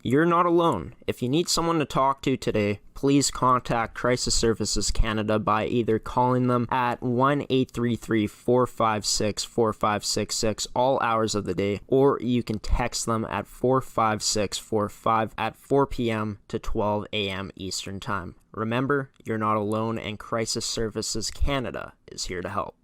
You're not alone. If you need someone to talk to today, please contact Crisis Services Canada by either calling them at 1-833-456-4566 all hours of the day, or you can text them at 45645 at 4 p.m. to 12 a.m. Eastern Time. Remember, you're not alone, and Crisis Services Canada is here to help.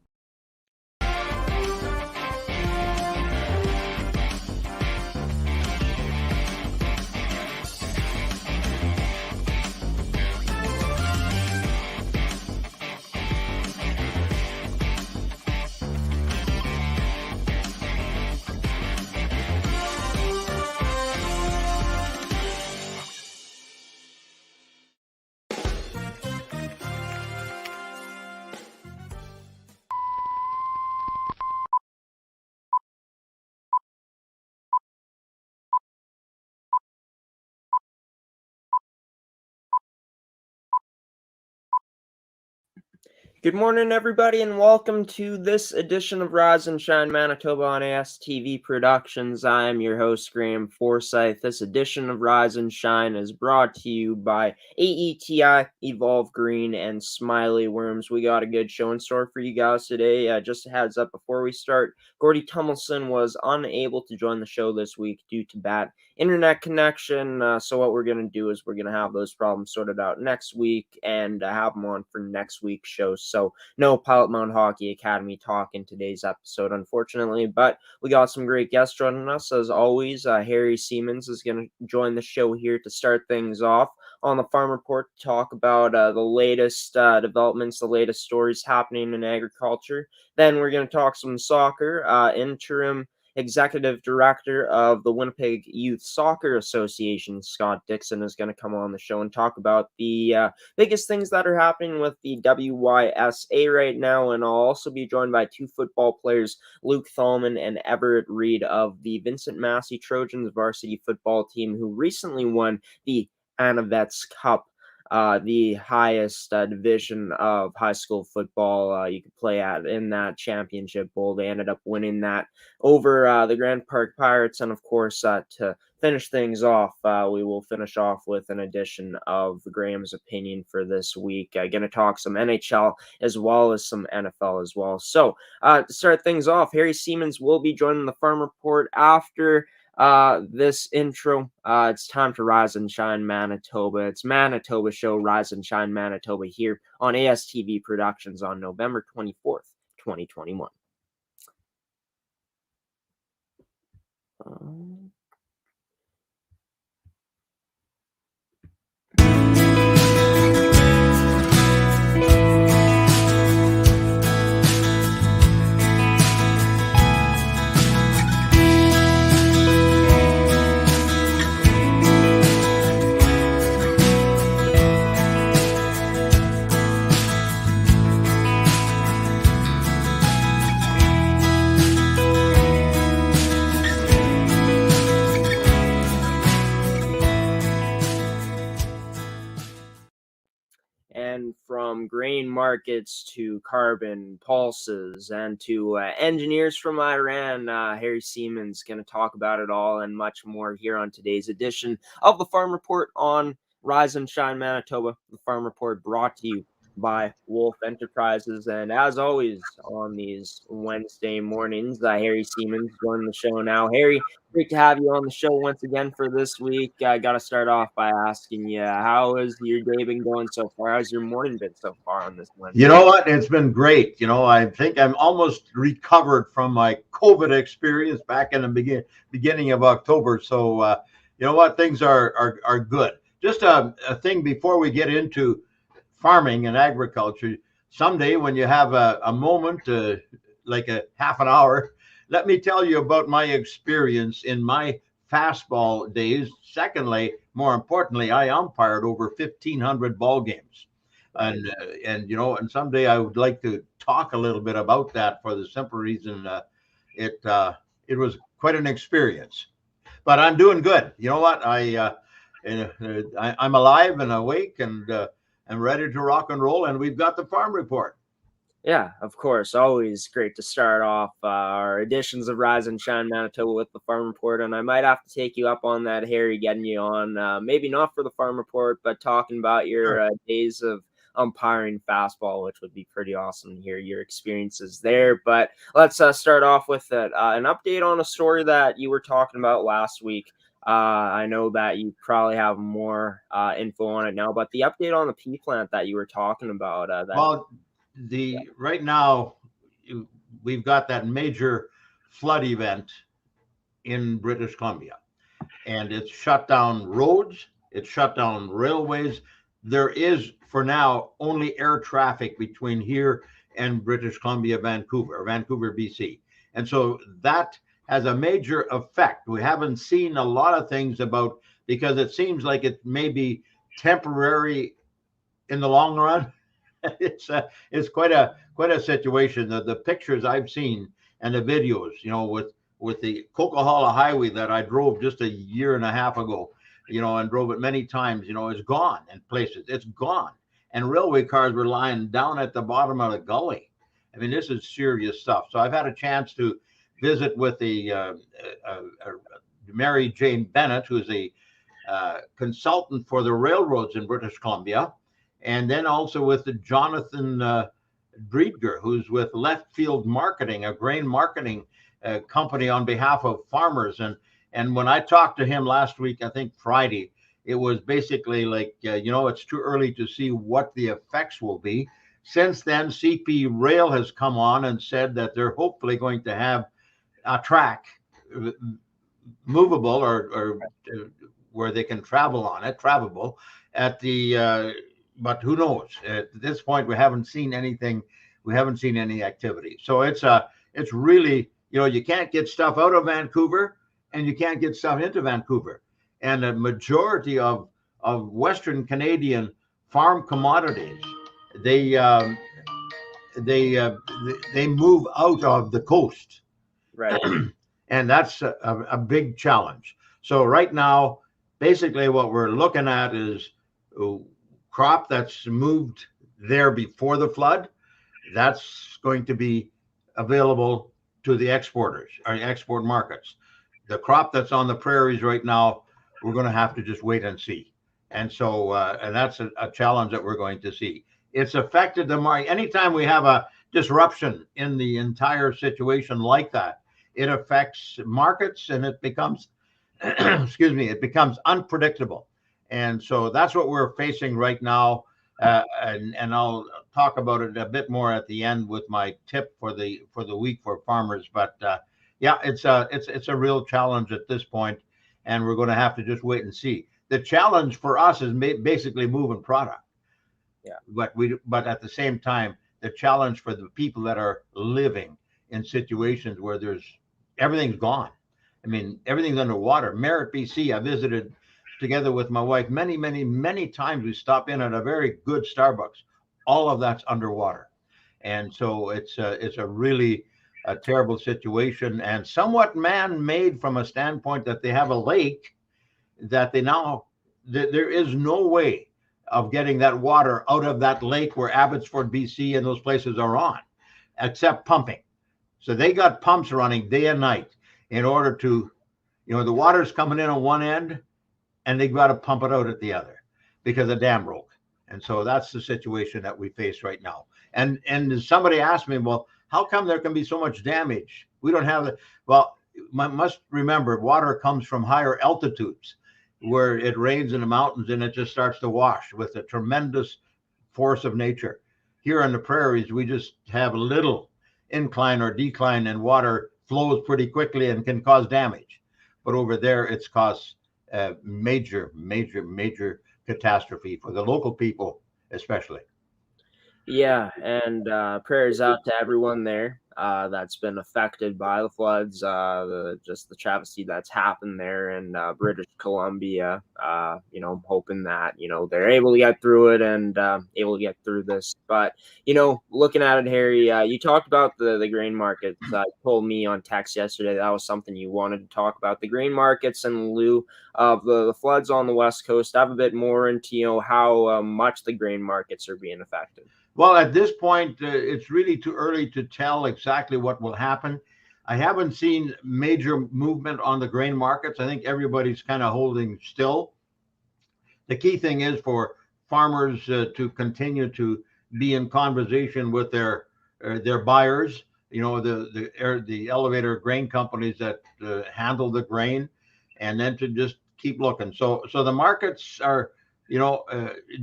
Good morning, everybody, and welcome to this edition of Rise and Shine Manitoba on ASTV Productions. I am your host, Graeme Forsyth. This edition of Rise and Shine is brought to you by AETI, Evolve Green, and Smiley Worms. We got a good show in store for you guys today. Just a heads up before we start, Gordy Tummelson was unable to join the show this week due to bad internet connection. So what we're going to do is we're going to have those problems sorted out next week and have them on for next week's show. So no Pilot Mountain Hockey Academy talk in today's episode, unfortunately, but we got some great guests joining us. As always, Harry Siemens is going to join the show here to start things off on the Farm Report to talk about the latest developments, the latest stories happening in agriculture. Then we're going to talk some soccer. Interim Executive Director of the Winnipeg Youth Soccer Association, Scott Dixon, is going to come on the show and talk about the biggest things that are happening with the WYSA right now. And I'll also be joined by two football players, Luke Thalman and Everett Reid of the VMC Trojans varsity football team, who recently won the Anavets Cup, the highest division of high school football you could play at in that championship bowl. They ended up winning that over the Grand Park Pirates. And of course, to finish things off, we will finish off with an edition of Graham's opinion for this week. Going to talk some NHL as well as some NFL as well. So to start things off, Harry Siemens will be joining the Farm Report after this intro. It's time to Rise and Shine Manitoba. It's Manitoba Show, Rise and Shine Manitoba, here on ASTV Productions on November 24th, 2021. And from grain markets to carbon pulses and to engineers from Iran, Harry Siemens is going to talk about it all and much more here on today's edition of the Farm Report on Rise and Shine Manitoba. The Farm Report brought to you by Wolf Enterprises. And as always, on these Wednesday mornings, Harry Siemens joining the show now. Harry, great to have you on the show once again for this week. I got to start off by asking you, how has your day been going so far? How's your morning been so far on this Wednesday? You know what? It's been great. I think I'm almost recovered from my COVID experience back in the beginning of October. So, you know what? Things are good. Just a thing before we get into farming and agriculture. Someday when you have a moment, like a half an hour, let me tell you about my experience in my fastball days. Secondly, more importantly, I umpired over 1,500 ball games. And someday I would like to talk a little bit about that for the simple reason it was quite an experience. But I'm doing good. You know what? I'm alive and awake and I'm ready to rock and roll. And we've got the Farm Report. Yeah, of course. Always great to start off our editions of Rise and Shine Manitoba with the Farm Report. And I might have to take you up on that, Harry, getting you on, maybe not for the Farm Report, but talking about your Sure. days of umpiring fastball, which would be pretty awesome to hear your experiences there. But let's start off with an update on a story that you were talking about last week. I know that you probably have more info on it now, but the update on the pea plant that you were talking about, Well, the right now we've got that major flood event in British Columbia, and it's shut down roads, it's shut down railways. There is, for now, only air traffic between here and British Columbia, Vancouver, BC. And so that has a major effect. We haven't seen a lot of things about, because it seems like it may be temporary in the long run. It's quite a situation. The pictures I've seen and the videos, with the Coquihalla Highway that I drove just a year and a half ago, and drove it many times, it's gone in places. It's gone. And railway cars were lying down at the bottom of the gully. I mean, this is serious stuff. So I've had a chance to visit with the Mary Jane Bennett, who's a consultant for the railroads in British Columbia, and then also with the Jonathan Breedger, who's with Left Field Marketing, a grain marketing company on behalf of farmers. And when I talked to him last week, I think Friday, it was basically like, it's too early to see what the effects will be. Since then, CP Rail has come on and said that they're hopefully going to have a track movable or where they can travel on it, travelable at the, but who knows? At this point, we haven't seen anything. We haven't seen any activity. So it's really, you can't get stuff out of Vancouver and you can't get stuff into Vancouver. And a majority of Western Canadian farm commodities, they move out of the coast. right. And that's a big challenge. So right now, basically what we're looking at is crop that's moved there before the flood. That's going to be available to the exporters or export markets. The crop that's on the prairies right now, we're going to have to just wait and see. And so, and that's a challenge that we're going to see. It's affected the market. Anytime we have a disruption in the entire situation like that, it affects markets and it becomes, it becomes unpredictable. And so that's what we're facing right now. And I'll talk about it a bit more at the end with my tip for the week for farmers. But yeah, it's a real challenge at this point, and we're going to have to just wait and see. The challenge for us is basically moving product. Yeah. But at the same time, the challenge for the people that are living in situations where everything's gone. I mean, everything's underwater. Merritt, BC, I visited together with my wife many times. We stop in at a very good Starbucks. All of that's underwater. And so it's a really terrible situation, and somewhat man-made from a standpoint that they have a lake that there is no way of getting that water out of that lake where Abbotsford, BC and those places are on, except pumping. So they got pumps running day and night in order to, the water's coming in on one end and they got to pump it out at the other because the dam broke. And so that's the situation that we face right now. And somebody asked me, well, how come there can be so much damage? We don't have it. Well, must remember, water comes from higher altitudes where it rains in the mountains and it just starts to wash with a tremendous force of nature. Here on the prairies, we just have little incline or decline, and water flows pretty quickly and can cause damage. But over there, it's caused major catastrophe for the local people, especially. Yeah, and prayers out to everyone there that's been affected by the floods, just the travesty that's happened there in British Columbia. Hoping that they're able to get through it and able to get through this. But looking at it, Harry, you talked about the grain markets. You told me on text yesterday that was something you wanted to talk about. The grain markets in lieu of the floods on the West Coast. Dive a bit more into how much the grain markets are being affected. Well, at this point, it's really too early to tell exactly what will happen. I haven't seen major movement on the grain markets. I think everybody's kind of holding still. The key thing is for farmers to continue to be in conversation with their buyers. You know, the elevator grain companies that handle the grain, and then to just keep looking. So the markets are,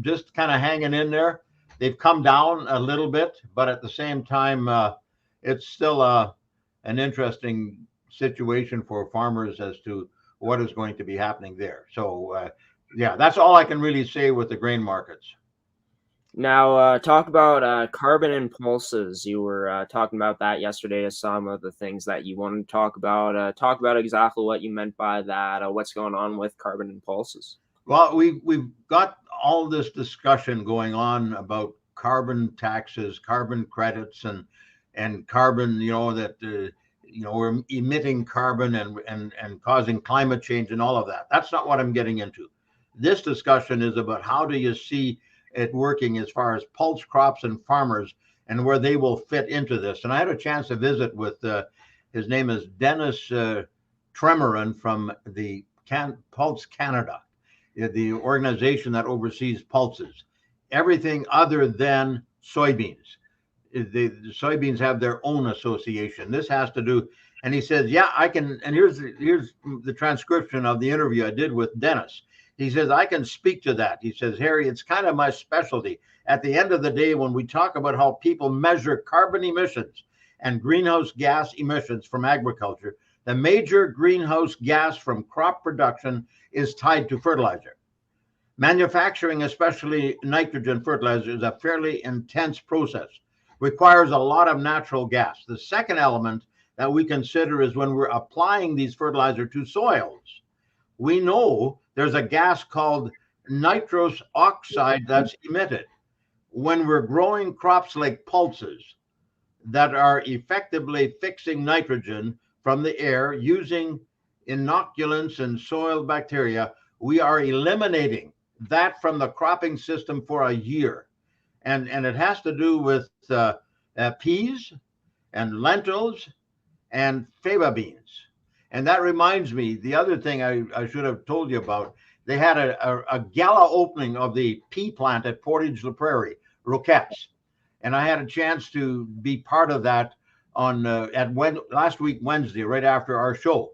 just kind of hanging in there. They've come down a little bit, but at the same time, it's still an interesting situation for farmers as to what is going to be happening there. So, yeah, that's all I can really say with the grain markets. Now, talk about carbon impulses. You were talking about that yesterday as some of the things that you wanted to talk about. Talk about exactly what you meant by that. What's going on with carbon impulses? Well, we've got all this discussion going on about carbon taxes, carbon credits, and carbon. That we're emitting carbon and causing climate change and all of that. That's not what I'm getting into. This discussion is about how do you see it working as far as pulse crops and farmers and where they will fit into this. And I had a chance to visit with his name is Dennis Tremorin from the Pulse Canada, the organization that oversees pulses, everything other than soybeans. The soybeans have their own association. This has to do, and he says, yeah, I can. And here's the transcription of the interview I did with Dennis. He says, I can speak to that. He says, Harry, it's kind of my specialty. At the end of the day, when we talk about how people measure carbon emissions and greenhouse gas emissions from agriculture, the major greenhouse gas from crop production is tied to fertilizer. Manufacturing, especially nitrogen fertilizer, is a fairly intense process, requires a lot of natural gas. The second element that we consider is when we're applying these fertilizer to soils. We know there's a gas called nitrous oxide that's emitted. When we're growing crops like pulses that are effectively fixing nitrogen from the air using inoculants and soil bacteria, we are eliminating that from the cropping system for a year. And it has to do with peas and lentils and faba beans. And that reminds me, the other thing I should have told you about, they had a gala opening of the pea plant at Portage la Prairie, Roquettes. And I had a chance to be part of that on last week, Wednesday, right after our show.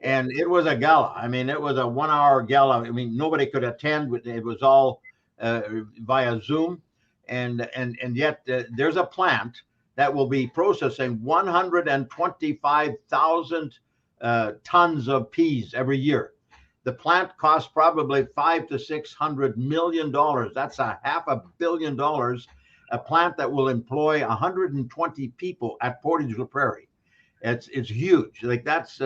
And it was a gala. I mean, it was a 1 hour gala. I mean, nobody could attend. It was all via Zoom. And yet there's a plant that will be processing 125,000 tons of peas every year. The plant costs probably $500 to $600 million. That's $500 million. A plant that will employ 120 people at Portage la Prairie. It's huge. Like that's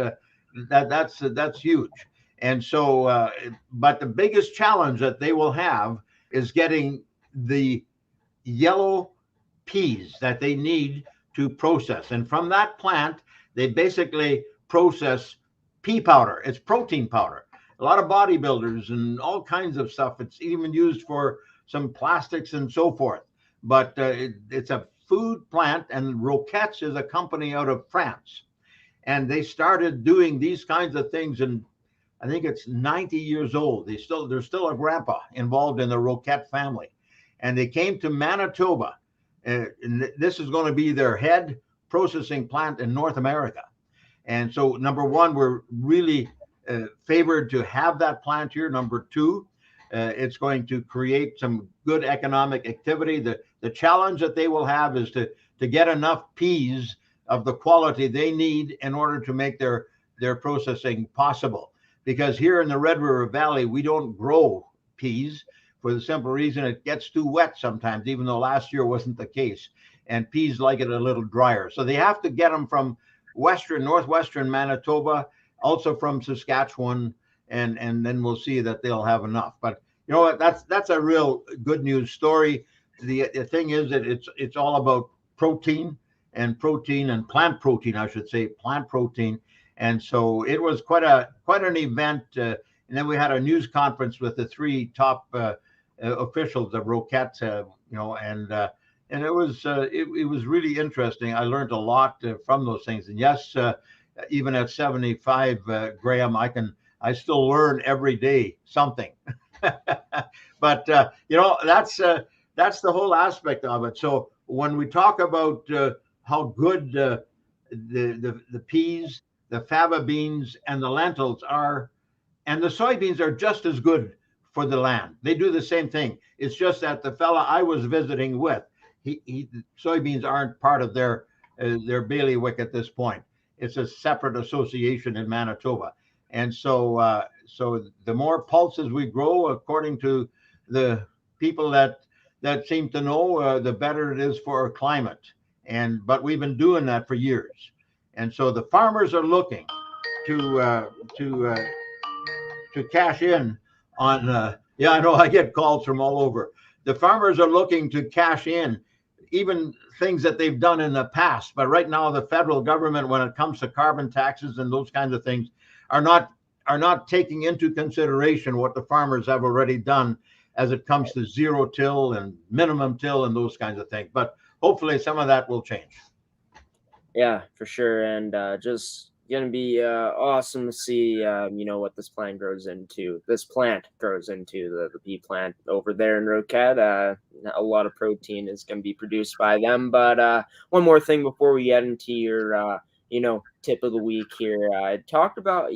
huge. And so, but the biggest challenge that they will have is getting the yellow peas that they need to process. And from that plant, they basically process pea powder. It's protein powder. A lot of bodybuilders and all kinds of stuff. It's even used for some plastics and so forth. But it's a food plant, and Roquettes is a company out of France. And they started doing these kinds of things, and I think it's 90 years old. There's still a grandpa involved in the Roquette family. And they came to Manitoba. And this is going to be their head processing plant in North America. And so, number one, we're really favored to have that plant here. Number two, it's going to create some good economic activity. The challenge that they will have is to get enough peas of the quality they need in order to make their processing possible. Because here in the Red River Valley, we don't grow peas for the simple reason it gets too wet sometimes, even though last year wasn't the case. And peas like it a little drier. So they have to get them from northwestern Manitoba, also from Saskatchewan, and then we'll see that they'll have enough. But you know what? That's a real good news story. The thing is that it's all about protein and plant protein, I should say, plant protein. And so it was quite an event. And then we had a news conference with the three top officials of Roquette, and and it was really interesting. I learned a lot from those things. And yes, even at 75, Graeme, I still learn every day something. But that's the whole aspect of it. So when we talk about how good the peas, the fava beans, and the lentils are, and the soybeans are just as good for the land. They do the same thing. It's just that the fella I was visiting with, soybeans aren't part of their bailiwick at this point. It's a separate association in Manitoba, and so the more pulses we grow, according to the people that seem to know, the better it is for our climate. But we've been doing that for years, and so the farmers are looking to cash in on. Yeah, I know I get calls from all over. The farmers are looking to cash in even things that they've done in the past. But right now, the federal government, when it comes to carbon taxes and those kinds of things, are not taking into consideration what the farmers have already done as it comes to zero till and minimum till and those kinds of things. But hopefully some of that will change. Yeah, for sure. And just going to be awesome to see, what this plant grows into. The pea plant over there in Roquette. A lot of protein is going to be produced by them. But one more thing before we get into your, tip of the week here. You talked about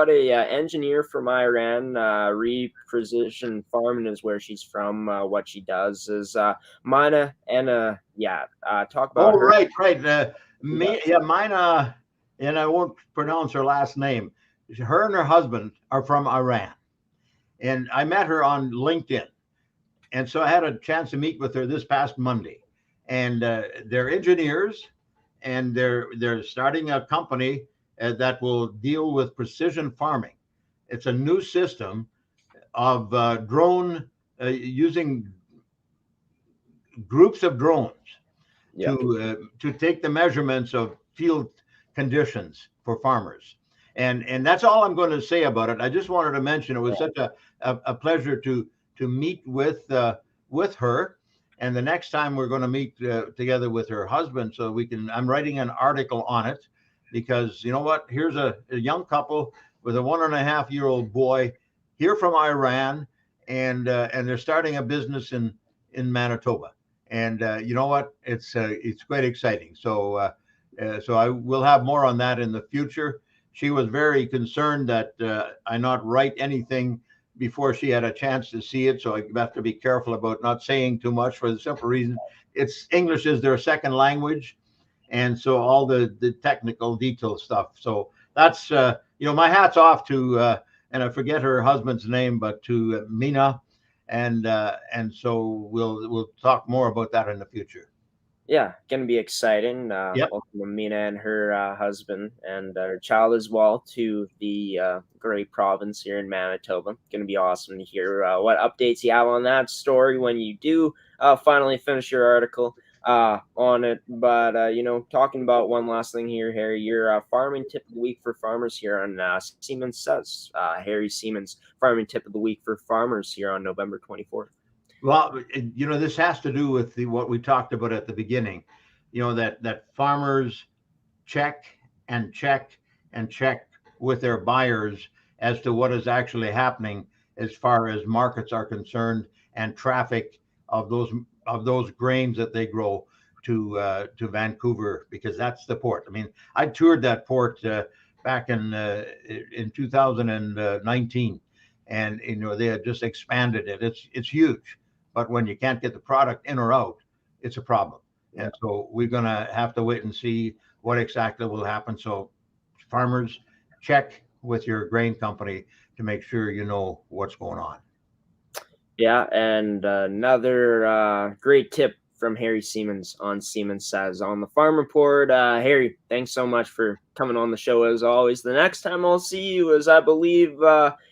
a engineer from Iran. Precision farming is where she's from. What she does is Mina and talk about her. Right. Mine, and I won't pronounce her last name. Her and her husband are from Iran, and I met her on LinkedIn, and so I had a chance to meet with her this past Monday. And they're engineers, and they're starting a company that will deal with precision farming. It's a new system of drone using groups of drones to take the measurements of field conditions for farmers. And that's all I'm going to say about it. I just wanted to mention it was such a pleasure to meet with her. And the next time we're going to meet together with her husband, so I'm writing an article on it, because you know what? Here's a young couple with a 1.5-year-old boy here from Iran, and they're starting a business in Manitoba. And you know what? It's quite exciting. So I will have more on that in the future. She was very concerned that I not write anything before she had a chance to see it. So I have to be careful about not saying too much, for the simple reason English is their second language. And so all the technical detail stuff. So that's, my hat's off to, and I forget her husband's name, but to Mina. And so we'll talk more about that in the future. Yeah, gonna be exciting. Welcome Mina and her husband and her child as well to the great province here in Manitoba. Gonna be awesome to hear what updates you have on that story when you do finally finish your article on it. But talking about one last thing here, Harry, your farming tip of the week for farmers here on Siemens Says. Harry Siemens farming tip of the week for farmers here on November 24th. Well, this has to do with what we talked about at the beginning, that farmers check and check and check with their buyers as to what is actually happening as far as markets are concerned, and traffic of those grains that they grow to Vancouver, because that's the port. I mean, I toured that port back in 2019, and they had just expanded it. It's huge. But when you can't get the product in or out, it's a problem. Yeah. And so we're going to have to wait and see what exactly will happen. So farmers, check with your grain company to make sure you know what's going on. Yeah, and another great tip from Harry Siemens on Siemens Says on the Farm Report. Harry, thanks so much for coming on the show as always. The next time I'll see you is, I believe,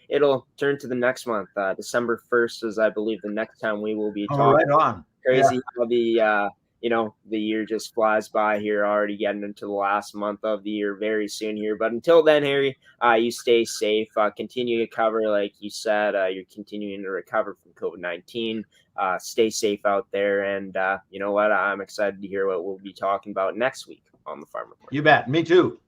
it'll turn to the next month. December 1st is, I believe, the next time we will be talking. Right on. Crazy how the year just flies by here, already getting into the last month of the year very soon here. But until then, Harry, you stay safe, continue to cover, like you said, you're continuing to recover from COVID-19. stay safe out there. And you know what? I'm excited to hear what we'll be talking about next week on the Farm Report. You bet. Me too.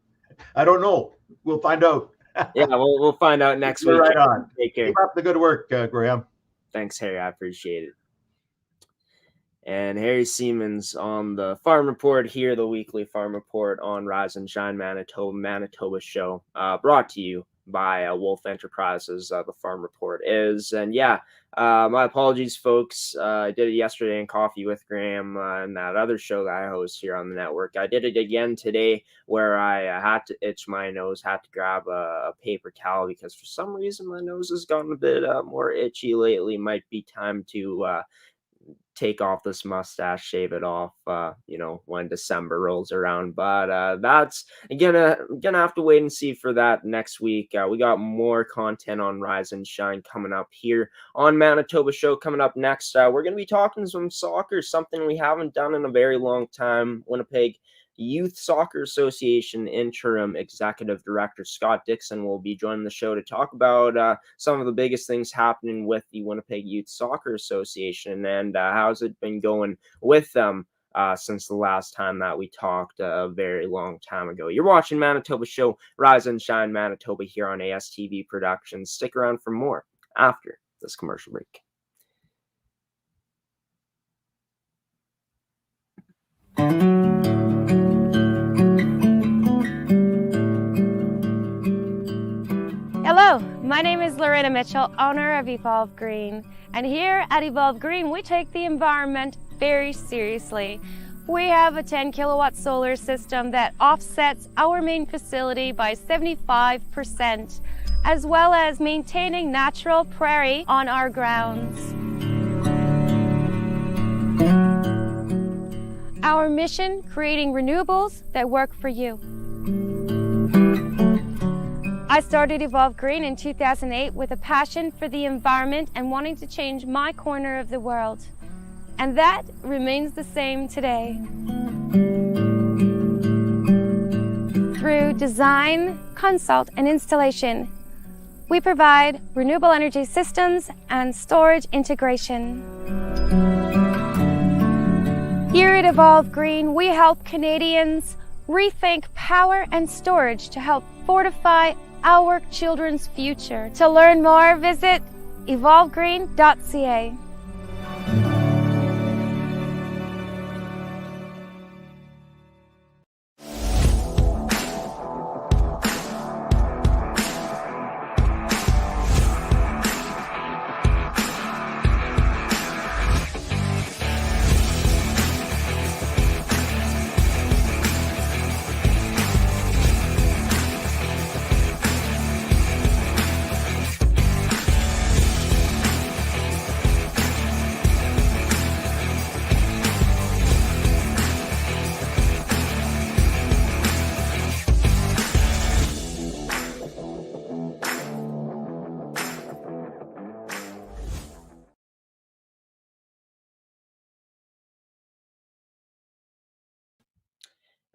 I don't know. We'll find out. Yeah, we'll find out next week. Right on. Take care. Keep up the good work, Graeme. Thanks, Harry. I appreciate it. And Harry Siemens on the Farm Report here, the weekly Farm Report on Rise and Shine Manitoba show, brought to you by Wolf Enterprises. The Farm Report is, and yeah, my apologies, folks. I did it yesterday in Coffee with Graeme and that other show that I host here on the network. I did it again today, where I had to itch my nose, had to grab a paper towel because for some reason my nose has gotten a bit more itchy lately. Might be time to take off this mustache, shave it off, when December rolls around. But that's gonna have to wait and see for that next week. We got more content on Rise and Shine coming up here on Manitoba Show. Coming up next, we're gonna be talking some soccer, something we haven't done in a very long time. Winnipeg Youth Soccer Association Interim Executive Director Scott Dixon will be joining the show to talk about some of the biggest things happening with the Winnipeg Youth Soccer Association and how's it been going with them since the last time that we talked a very long time ago. You're watching Manitoba Show, Rise and Shine Manitoba here on ASTV Productions. Stick around for more after this commercial break. Hello, my name is Loretta Mitchell, owner of Evolve Green. And here at Evolve Green, we take the environment very seriously. We have a 10 kilowatt solar system that offsets our main facility by 75%, as well as maintaining natural prairie on our grounds. Our mission, creating renewables that work for you. I started Evolve Green in 2008 with a passion for the environment and wanting to change my corner of the world. And that remains the same today. Through design, consult, and installation, we provide renewable energy systems and storage integration. Here at Evolve Green, we help Canadians rethink power and storage to help fortify our children's future. To learn more, visit evolvegreen.ca.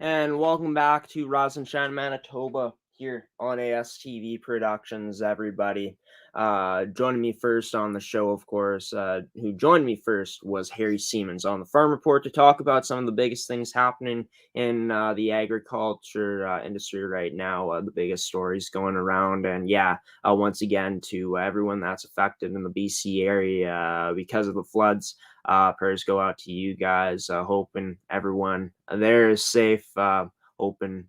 And welcome back to Rise and Shine Manitoba here on ASTV Productions, everybody. Joining me first on the show, of course, who joined me first was Harry Siemens on the Farm Report to talk about some of the biggest things happening in the agriculture industry right now, the biggest stories going around. And yeah, once again, to everyone that's affected in the BC area because of the floods, prayers go out to you guys, hoping everyone there is safe, hoping,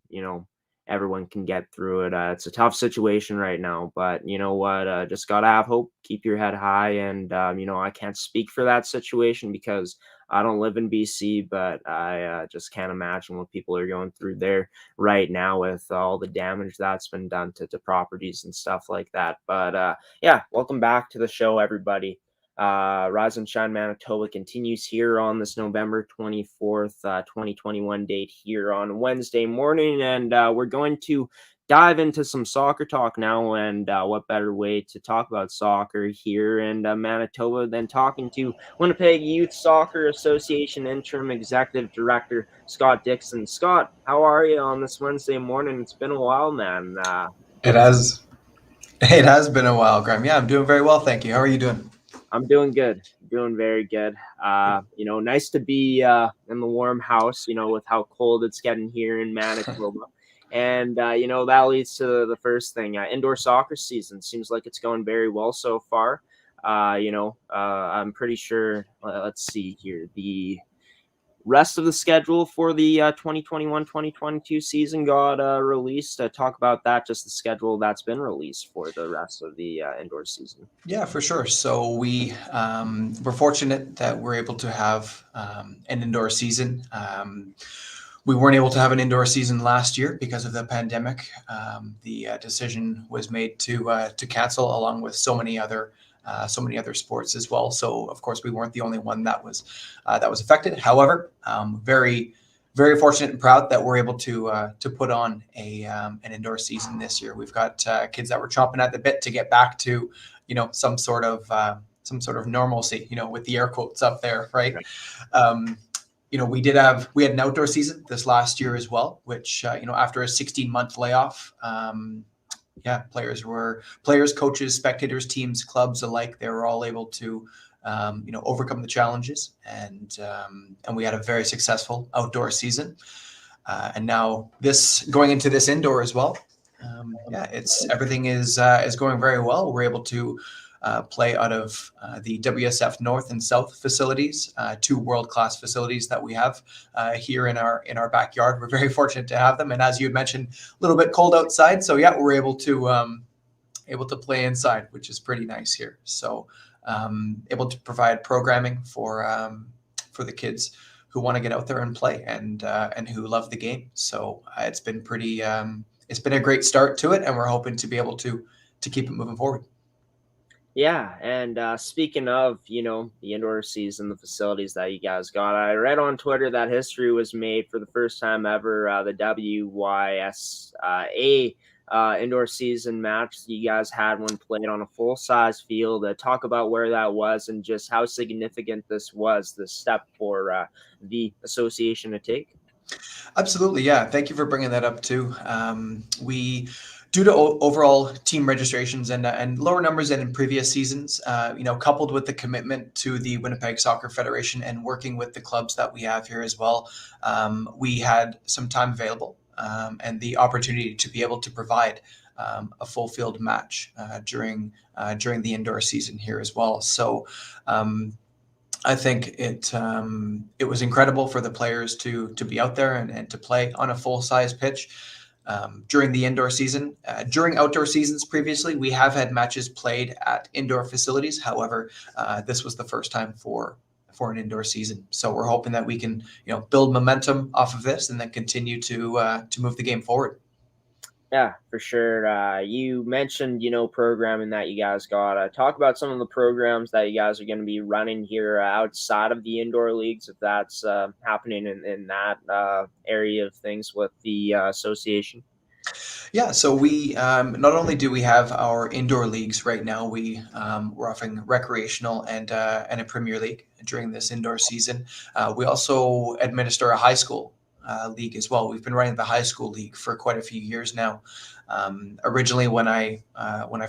everyone can get through it. It's a tough situation right now, but you know what? Just gotta have hope, keep your head high. And, I can't speak for that situation because I don't live in BC, but I just can't imagine what people are going through there right now with all the damage that's been done to properties and stuff like that. But yeah, welcome back to the show, everybody. Rise and Shine Manitoba continues here on this November 24th, 2021 date here on Wednesday morning. And we're going to dive into some soccer talk now. And what better way to talk about soccer here in Manitoba than talking to Winnipeg Youth Soccer Association Interim Executive Director Scott Dixon. Scott, how are you on this Wednesday morning? It's been a while, man. It has been a while, Graeme. Yeah, I'm doing very well, thank you. How are you doing? I'm doing good. Doing very good. Nice to be in the warm house, with how cold it's getting here in Manitoba. And, that leads to the first thing. Indoor soccer season seems like it's going very well so far. I'm pretty sure, let's see here, the rest of the schedule for the 2021-2022 season got released. Talk about that, just the schedule that's been released for the rest of the indoor season. Yeah, for sure. So we're fortunate that we're able to have an indoor season. We weren't able to have an indoor season last year because of the pandemic. The decision was made to cancel, along with so many other sports as well. So of course we weren't the only one that was affected. However, very, very fortunate and proud that we're able to put on an indoor season this year. We've got kids that were chomping at the bit to get back to some sort of normalcy, with the air quotes up there, right? We had an outdoor season this last year as well, which after a 16-month layoff. Players, coaches, spectators, teams, clubs alike, they were all able to, overcome the challenges, and we had a very successful outdoor season. And now going into this indoor as well. Everything is going very well. We're able to play out of the WSF North and South facilities, two world-class facilities that we have here in our backyard. We're very fortunate to have them, and as you had mentioned, a little bit cold outside, so we're able to play inside, which is pretty nice here. So able to provide programming for the kids who want to get out there and play and who love the game. So it's been it's been a great start to it, and we're hoping to be able to keep it moving forward. Yeah, and speaking of, the indoor season, the facilities that you guys got, I read on Twitter that history was made for the first time ever. The WYSA indoor season match you guys had when played on a full-size field. Talk about where that was and just how significant this step for the association to take. Absolutely, yeah. Thank you for bringing that up too. Due to overall team registrations and lower numbers than in previous seasons, coupled with the commitment to the Winnipeg Soccer Federation and working with the clubs that we have here as well, we had some time available and the opportunity to be able to provide a full field match during the indoor season here as well. So I think it was incredible for the players to be out there and to play on a full size pitch. During the indoor season. During outdoor seasons previously, we have had matches played at indoor facilities. However, this was the first time for an indoor season. So we're hoping that we can, build momentum off of this and then continue to move the game forward. Yeah, for sure. You mentioned, programming that you guys got. Talk about some of the programs that you guys are going to be running here outside of the indoor leagues, if that's happening in that area of things with the association. Yeah, so we not only do we have our indoor leagues right now, we're offering recreational and a Premier League during this indoor season. We also administer a high school league as well. We've been running the high school league for quite a few years now. Originally, when I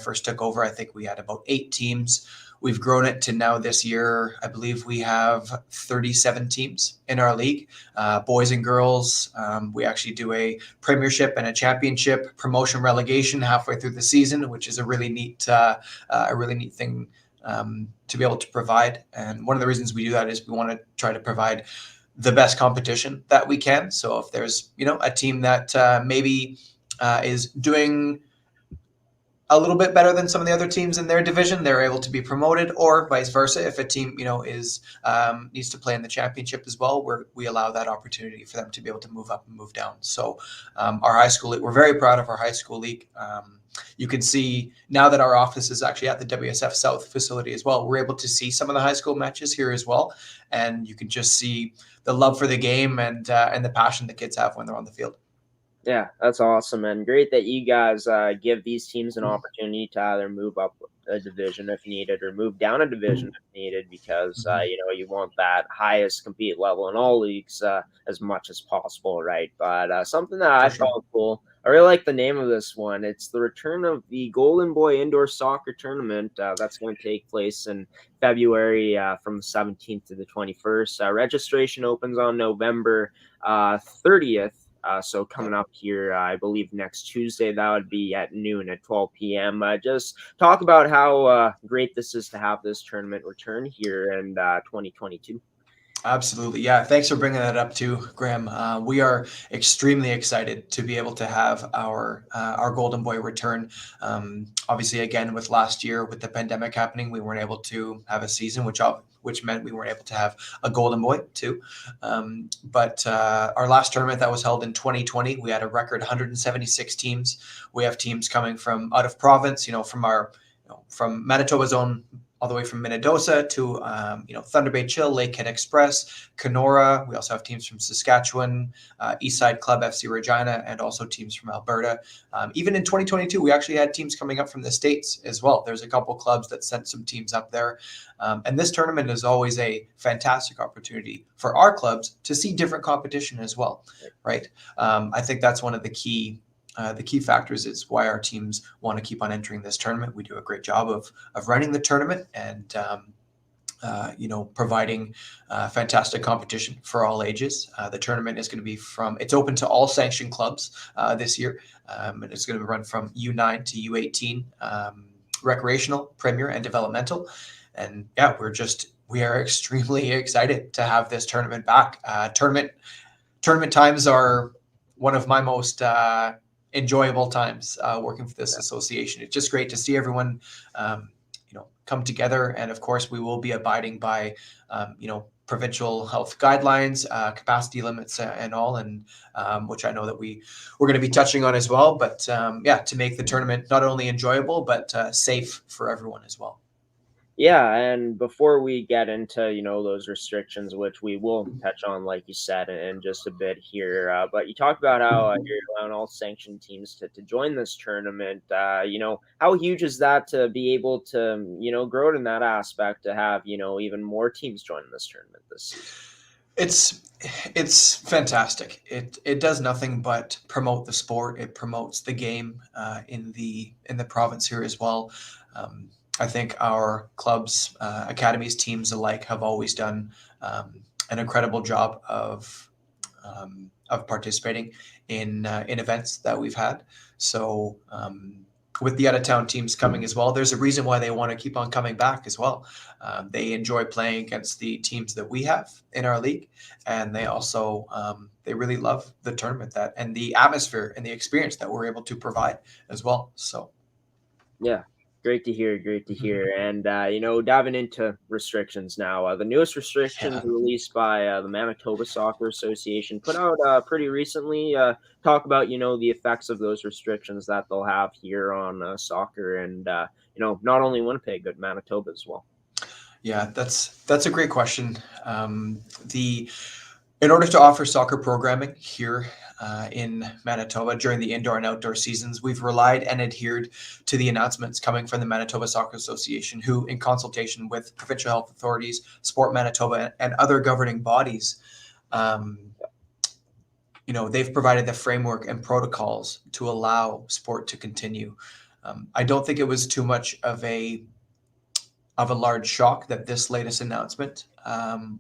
first took over, I think we had about 8 teams. We've grown it to now this year, I believe we have 37 teams in our league, boys and girls. We actually do a premiership and a championship, promotion, relegation halfway through the season, which is a really neat thing to be able to provide. And one of the reasons we do that is we want to try to provide the best competition that we can. So if there's, a team that maybe is doing a little bit better than some of the other teams in their division, they're able to be promoted, or vice versa. If a team, is needs to play in the championship as well, we allow that opportunity for them to be able to move up and move down. So our high school league, we're very proud of our high school league. You can see now that our office is actually at the WSF South facility as well, we're able to see some of the high school matches here as well. And you can just see the love for the game and the passion the kids have when they're on the field. Yeah, that's awesome, and great that you guys give these teams an opportunity to either move up a division if needed or move down a division if needed, because you want that highest compete level in all leagues as much as possible, right? But something that I found cool I really like the name of this one. It's the return of the Golden Boy Indoor Soccer Tournament. That's going to take place in February from the 17th to the 21st. Registration opens on November 30th. So coming up here, I believe next Tuesday, that would be at noon at 12 p.m. Just talk about how great this is to have this tournament return here in 2022. Absolutely. Yeah. Thanks for bringing that up too, Graeme. We are extremely excited to be able to have our Golden Boy return. Obviously, again, with last year, with the pandemic happening, we weren't able to have a season, which meant we weren't able to have a Golden Boy too. But our last tournament that was held in 2020, we had a record 176 teams. We have teams coming from out of province, from Manitoba's own, all the way from Minnedosa to Thunder Bay Chill, Lakehead Express, Kenora. We also have teams from Saskatchewan, Eastside Club FC Regina, and also teams from Alberta. Even in 2022, we actually had teams coming up from the States as well. There's a couple clubs that sent some teams up there. And this tournament is always a fantastic opportunity for our clubs to see different competition as well, right? I think that's one of the key factors is why our teams want to keep on entering this tournament. We do a great job of running the tournament and providing fantastic competition for all ages. The tournament is going to be it's open to all sanctioned clubs this year, and it's going to run from U9 to U18, recreational, premier, and developmental. And yeah, we are extremely excited to have this tournament back. Tournament times are one of my most enjoyable times working for this association. It's just great to see everyone, come together. And of course, we will be abiding by, provincial health guidelines, capacity limits, and all, and which I know that we're going to be touching on as well. But to make the tournament not only enjoyable but safe for everyone as well. Yeah, and before we get into, those restrictions, which we will touch on, like you said, in just a bit here, but you talked about how you're allowing all sanctioned teams to join this tournament. How huge is that to be able to, grow it in that aspect, to have, even more teams joining this tournament this season? It's fantastic. It does nothing but promote the sport. It promotes the game in the province here as well. I think our clubs, academies, teams alike have always done an incredible job of participating in events that we've had. So with the out-of-town teams coming as well, there's a reason why they want to keep on coming back as well. They enjoy playing against the teams that we have in our league, and they also they really love the tournament and the atmosphere and the experience that we're able to provide as well. So yeah. Great to hear. And, diving into restrictions now, the newest restrictions released by the Manitoba Soccer Association put out pretty recently talk about, the effects of those restrictions that they'll have here on soccer and, not only Winnipeg, but Manitoba as well. Yeah, that's a great question. In order to offer soccer programming here in Manitoba during the indoor and outdoor seasons, we've relied and adhered to the announcements coming from the Manitoba Soccer Association, who, in consultation with provincial health authorities, Sport Manitoba, and other governing bodies, they've provided the framework and protocols to allow sport to continue. I don't think it was too much of a large shock that this latest announcement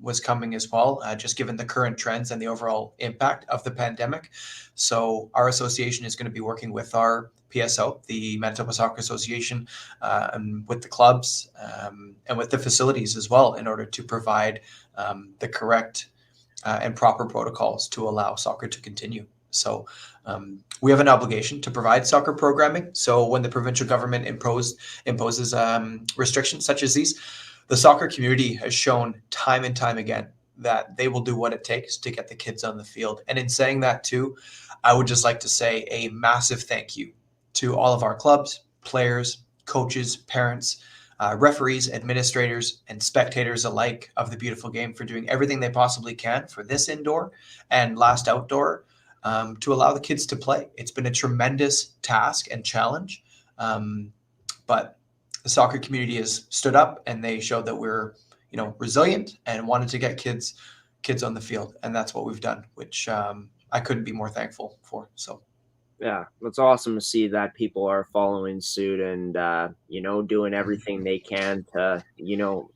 was coming as well, just given the current trends and the overall impact of the pandemic. So our association is going to be working with our PSO, the Manitoba Soccer Association, and with the clubs and with the facilities as well, in order to provide the correct and proper protocols to allow soccer to continue. So we have an obligation to provide soccer programming. So when the provincial government imposes restrictions such as these, the soccer community has shown time and time again that they will do what it takes to get the kids on the field. And in saying that too, I would just like to say a massive thank you to all of our clubs, players, coaches, parents, referees, administrators, and spectators alike of the beautiful game for doing everything they possibly can for this indoor and last outdoor to allow the kids to play. It's been a tremendous task and challenge, but the soccer community has stood up and they showed that we're, resilient and wanted to get kids on the field, and that's what we've done, which I couldn't be more thankful for. So, Yeah, it's awesome to see that people are following suit and, doing everything they can to,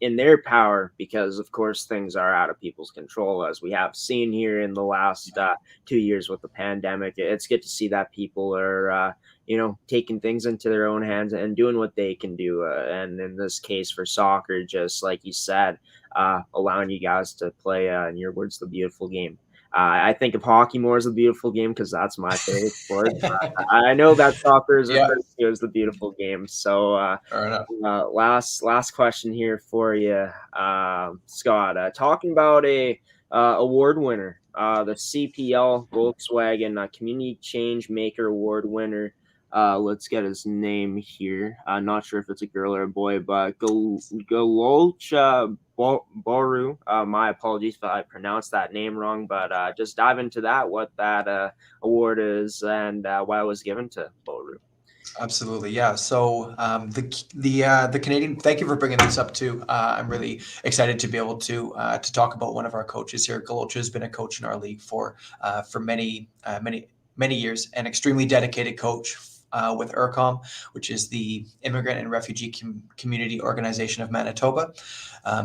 in their power, because of course things are out of people's control, as we have seen here in the last 2 years with the pandemic. It's good to see that people are, taking things into their own hands and doing what they can do. And in this case for soccer, just like you said, allowing you guys to play, in your words, the beautiful game. I think of hockey more as a beautiful game because that's my favorite sport. But I know that soccer is Yeah. referred to as the beautiful game. So, Fair enough. last question here for you, Scott. Talking about a award winner, the CPL Volkswagen Community Change Maker Award winner. Let's get his name here. I'm not sure if it's a girl or a boy, but Galocha Boru. My apologies if I pronounced that name wrong, but just dive into that, what that award is and why it was given to Boru. Absolutely, yeah. So the Canadian. Thank you for bringing this up too. I'm really excited to be able to talk about one of our coaches here. Galocha has been a coach in our league for many years, an extremely dedicated coach with IRCOM, which is the Immigrant and Refugee Community Organization of Manitoba.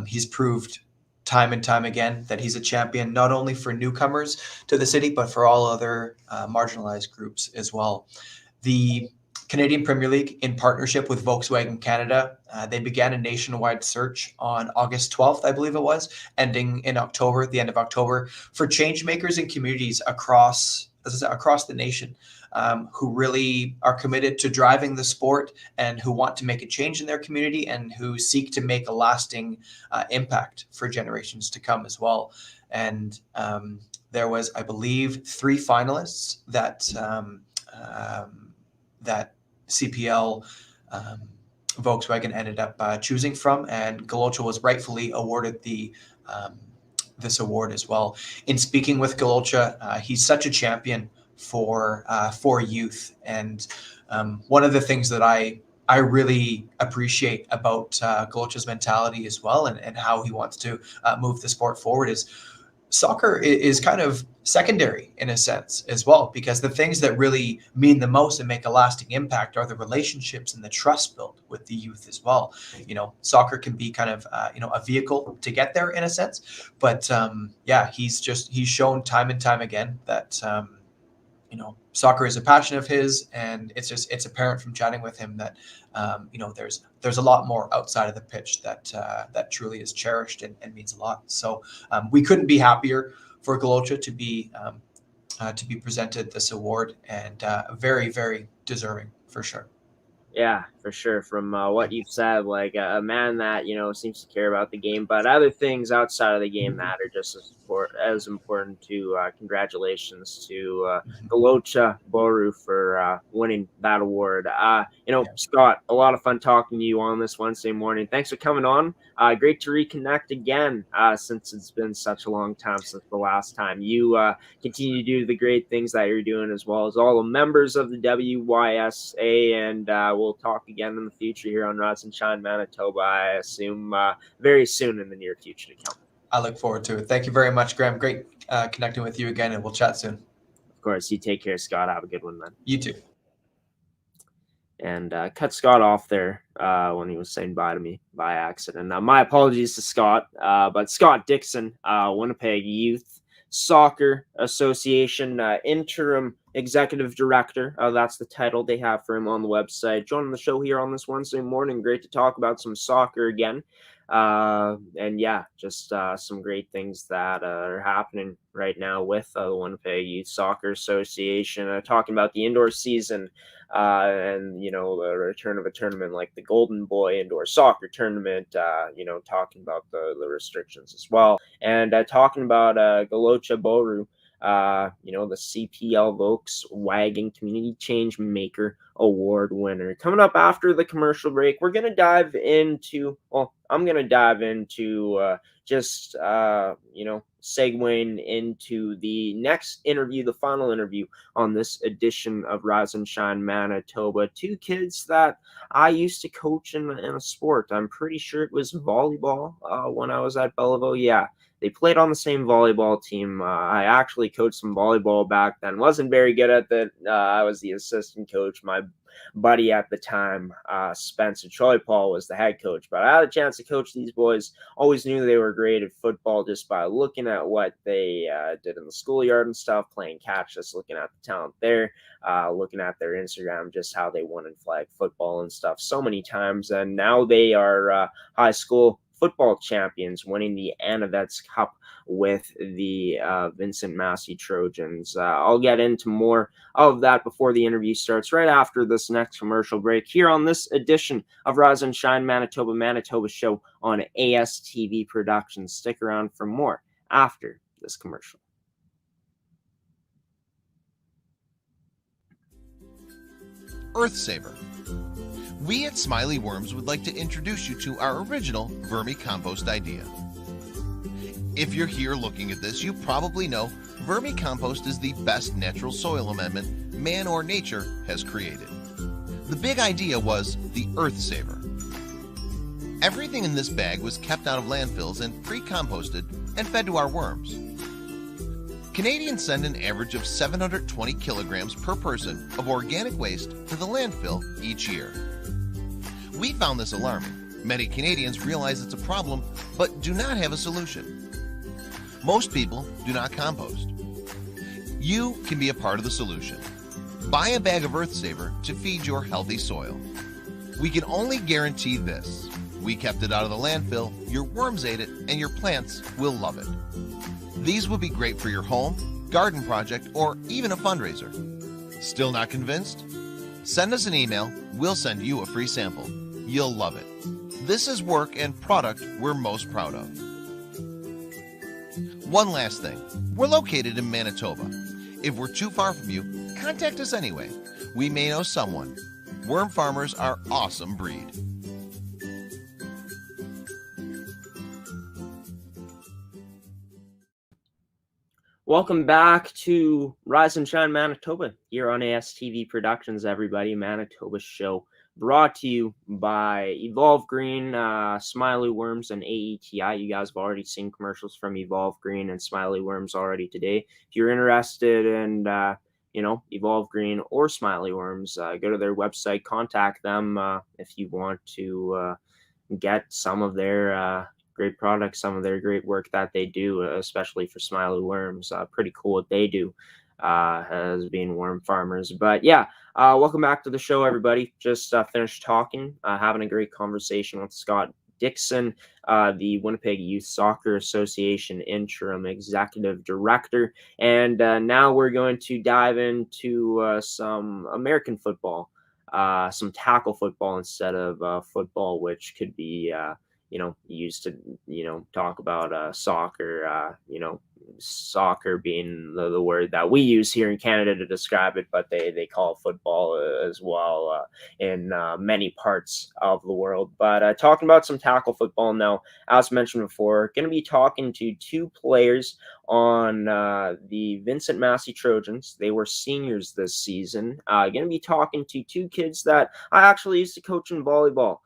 He's proved time and time again that he's a champion, not only for newcomers to the city, but for all other marginalized groups as well. The Canadian Premier League, in partnership with Volkswagen Canada, they began a nationwide search on August 12th, I believe it was, ending in October, the end of October, for change makers in communities across the nation, who really are committed to driving the sport and who want to make a change in their community and who seek to make a lasting impact for generations to come as well. And there was, I believe, 3 finalists that CPL Volkswagen ended up choosing from, and Galocha was rightfully awarded this award as well. In speaking with Galocha, he's such a champion for youth, and one of the things that I really appreciate about Galocha's mentality as well, and how he wants to move the sport forward, is soccer is kind of secondary in a sense as well, because the things that really mean the most and make a lasting impact are the relationships and the trust built with the youth as well. Soccer can be kind of a vehicle to get there in a sense, but he's shown time and time again that soccer is a passion of his, and it's apparent from chatting with him that there's a lot more outside of the pitch that truly is cherished and means a lot. So we couldn't be happier for Galocha to be presented this award, and very, very deserving for sure. Yeah, for sure. From what you've said, like a man that seems to care about the game, but other things outside of the game that are just as important. To congratulations to Galocha Boru for winning that award. Scott, a lot of fun talking to you on this Wednesday morning. Thanks for coming on. Great to reconnect again, since it's been such a long time since the last time. You continue to do the great things that you're doing, as well as all the members of the WYSA, and we'll talk again in the future here on Rise and Shine Manitoba, I assume very soon in the near future to come. I look forward to it. Thank you very much, Graeme. Great connecting with you again, and we'll chat soon. Of course. You take care, Scott. Have a good one, man. You too. And cut Scott off there when he was saying bye to me by accident. My apologies to Scott, but Scott Dixon, Winnipeg Youth Soccer Association interim executive director. That's the title they have for him on the website. Joining the show here on this Wednesday morning. Great to talk about some soccer again. And yeah, just some great things that are happening right now with the Winnipeg Youth Soccer Association. Talking about the indoor season and, the return of a tournament like the Golden Boy Indoor Soccer Tournament, talking about the restrictions as well. And talking about Galocha Boru, the CPL Volkswagen Community Change Maker Award winner. Coming up after the commercial break, I'm going to dive into segueing into the next interview, the final interview on this edition of Rise and Shine Manitoba. 2 kids that I used to coach in a sport. I'm pretty sure it was volleyball when I was at Belleville. Yeah. they played on the same volleyball team. I actually coached some volleyball back then. Wasn't very good at that. I was the assistant coach. My buddy at the time, Spencer Choi Paul, was the head coach. But I had a chance to coach these boys. Always knew they were great at football just by looking at what they did in the schoolyard and stuff, playing catch, just looking at the talent there, looking at their Instagram, just how they won in flag football and stuff so many times. And now they are high school football champions, winning the Anavets Cup with the Vincent Massey Trojans. I'll get into more of that before the interview starts, right after this next commercial break, here on this edition of Rise and Shine Manitoba show on ASTV Productions. Stick around for more after this commercial. Earthsaver. We at Smiley Worms would like to introduce you to our original vermicompost idea. If you're here looking at this, you probably know vermicompost is the best natural soil amendment man or nature has created. The big idea was the Earthsaver. Everything in this bag was kept out of landfills and pre-composted and fed to our worms. Canadians send an average of 720 kilograms per person of organic waste to the landfill each year. We found this alarming. Many Canadians realize it's a problem, but do not have a solution. Most people do not compost. You can be a part of the solution. Buy a bag of Earthsaver to feed your healthy soil. We can only guarantee this. We kept it out of the landfill, your worms ate it, and your plants will love it. These would be great for your home, garden project, or even a fundraiser. Still not convinced? Send us an email. We'll send you a free sample. You'll love it. This is work and product we're most proud of. One last thing. We're located in Manitoba. If we're too far from you, contact us anyway. We may know someone. Worm farmers are awesome breed. Welcome back to Rise and Shine Manitoba here on ASTV Productions, everybody. Manitoba show brought to you by Evolve Green, Smiley Worms, and AETI. You guys have already seen commercials from Evolve Green and Smiley Worms already today. If you're interested in, Evolve Green or Smiley Worms, go to their website, contact them if you want to get some of their great products, some of their great work that they do, especially for Smiley Worms. Pretty cool what they do as being worm farmers. But yeah, welcome back to the show, everybody. Just finished talking, having a great conversation with Scott Dixon, the Winnipeg Youth Soccer Association interim executive director. And now we're going to dive into some American football, some tackle football instead of football, which could be used to, talk about soccer, soccer being the word that we use here in Canada to describe it, but they call football as well in many parts of the world. But talking about some tackle football now, as mentioned before, going to be talking to two players on the Vincent Massey Trojans. They were seniors this season. Going to be talking to two kids that I actually used to coach in volleyball.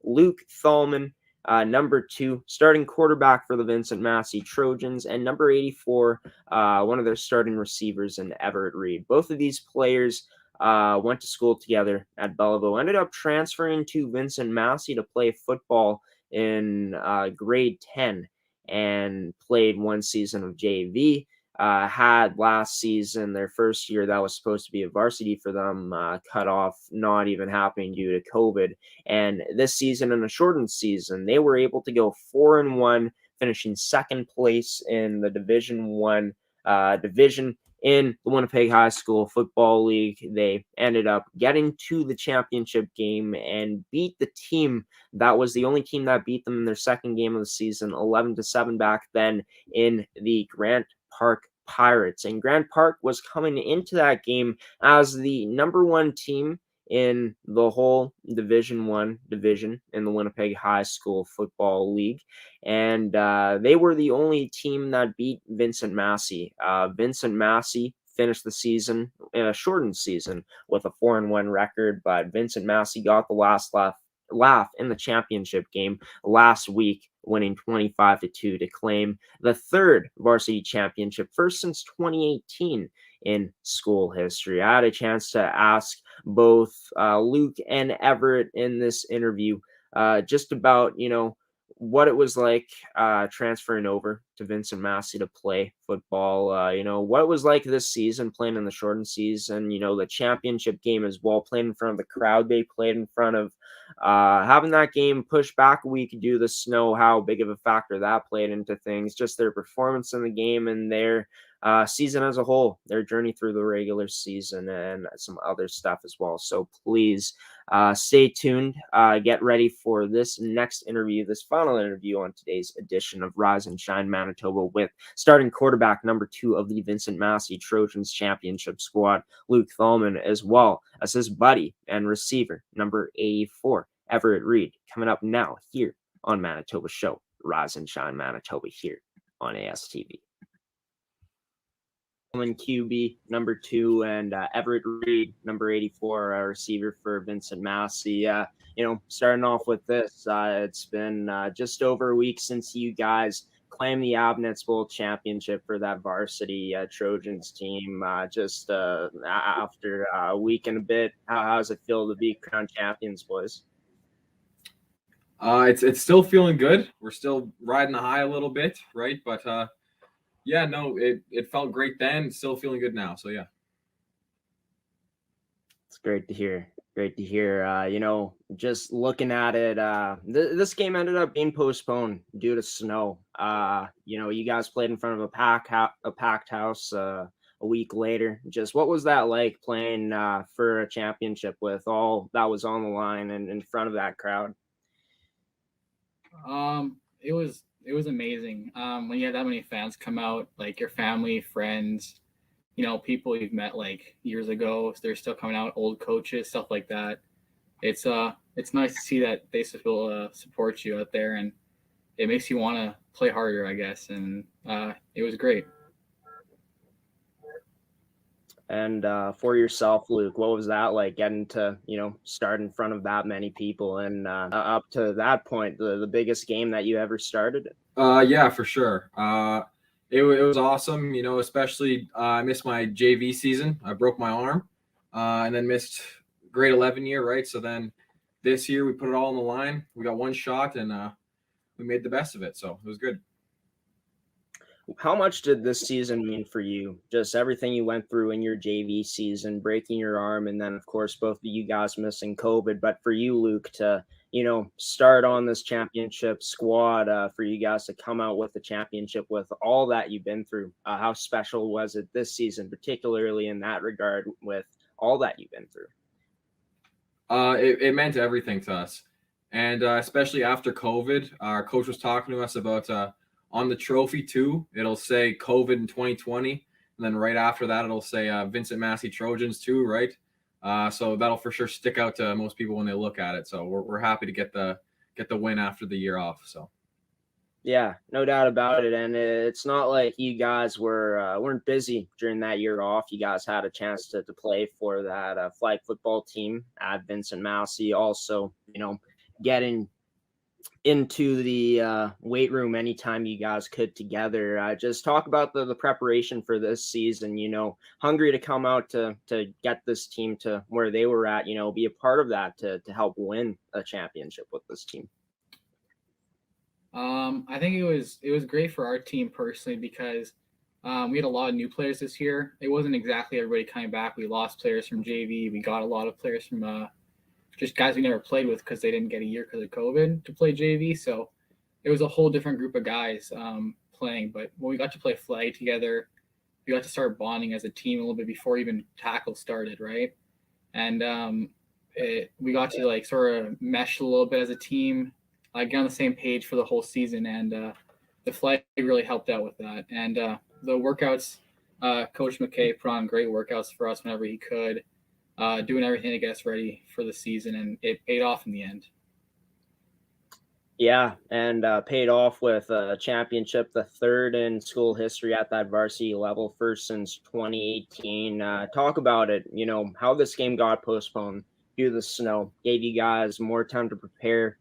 Luke Thalman, number 2, starting quarterback for the Vincent Massey Trojans, and number 84, one of their starting receivers in Everett Reid. Both of these players went to school together at Belleville, ended up transferring to Vincent Massey to play football in grade 10 and played one season of JV. Had last season, their first year that was supposed to be a varsity for them, cut off, not even happening due to COVID. And this season, in a shortened season, they were able to go 4-1, finishing second place in the Division 1 division in the Winnipeg High School Football League. They ended up getting to the championship game and beat the team that was the only team that beat them in their second game of the season, 11-7 back then, in the Grant Park Pirates. And Grant Park was coming into that game as the number 1 team in the whole Division 1 division in the Winnipeg High School Football League. And they were the only team that beat Vincent Massey. Vincent Massey finished the season in a shortened season with a 4-1 record, but Vincent Massey got the last laugh laugh in the championship game last week, winning 25-2 to claim the third varsity championship, first since 2018 in school history. I had a chance to ask both Luke and Everett in this interview just about, what it was like transferring over to Vincent Massey to play football, what it was like this season playing in the shortened season, the championship game as well, playing in front of the crowd they played in front of, having that game pushed back a week due to the snow, how big of a factor that played into things, just their performance in the game and their season as a whole, their journey through the regular season and some other stuff as well. So please stay tuned. Get ready for this next interview, this final interview on today's edition of Rise and Shine Manitoba with starting quarterback number 2 of the Vincent Massey Trojans Championship squad, Luke Thalman, as well as his buddy and receiver number 84, Everett Reid, coming up now here on Manitoba Show, Rise and Shine Manitoba here on ASTV. QB number 2 and Everett Reid number 84, a receiver for Vincent Massey. Starting off with this, it's been just over a week since you guys claimed the Anavets Bowl championship for that varsity Trojans team. Just after a week and a bit, how does it feel to be crowned champions, boys? It's still feeling good. We're still riding the high a little bit, right? But yeah, no, it felt great then. It's still feeling good now. So yeah. It's great to hear. Great to hear. Just looking at it, this game ended up being postponed due to snow. You guys played in front of a packed house a week later. Just what was that like playing for a championship with all that was on the line and in front of that crowd? It was amazing. When you had that many fans come out, like your family, friends, people you've met like years ago, they're still coming out, old coaches, stuff like that. It's nice to see that they still support you out there, and it makes you want to play harder, I guess. And it was great. And for yourself, Luke, what was that like getting to, start in front of that many people and up to that point, the biggest game that you ever started? Yeah, for sure. It was awesome, especially I missed my JV season. I broke my arm and then missed grade 11 year, right? So then this year we put it all on the line. We got one shot and we made the best of it. So it was good. How much did this season mean for you? Just everything you went through in your JV season, breaking your arm, and then, of course, both of you guys missing COVID. But for you, Luke, to, start on this championship squad, for you guys to come out with the championship with all that you've been through, how special was it this season, particularly in that regard with all that you've been through? It meant everything to us. And especially after COVID, our coach was talking to us about on the trophy too, it'll say COVID in 2020. And then right after that, it'll say Vincent Massey Trojans too, right? So that'll for sure stick out to most people when they look at it. So we're happy to get the win after the year off. So yeah, no doubt about it. And it's not like you guys weren't busy during that year off. You guys had a chance to play for that flag football team at Vincent Massey. Also, getting into the weight room anytime you guys could together. Just talk about the preparation for this season, hungry to come out to get this team to where they were at, be a part of that to help win a championship with this team. I think it was great for our team personally because we had a lot of new players this year. It wasn't exactly everybody coming back. We lost players from JV. We got a lot of players from just guys we never played with because they didn't get a year because of COVID to play JV. So it was a whole different group of guys playing. But when we got to play flag together, we got to start bonding as a team a little bit before even tackle started, right? And we got to sort of mesh a little bit as a team, get on the same page for the whole season. And the flag really helped out with that. And the workouts, Coach McKay put on great workouts for us whenever he could. Doing everything to get us ready for the season, and it paid off in the end. Yeah, and paid off with a championship, the third in school history at that varsity level, first since 2018. Talk about it, how this game got postponed due to the snow. Gave you guys more time to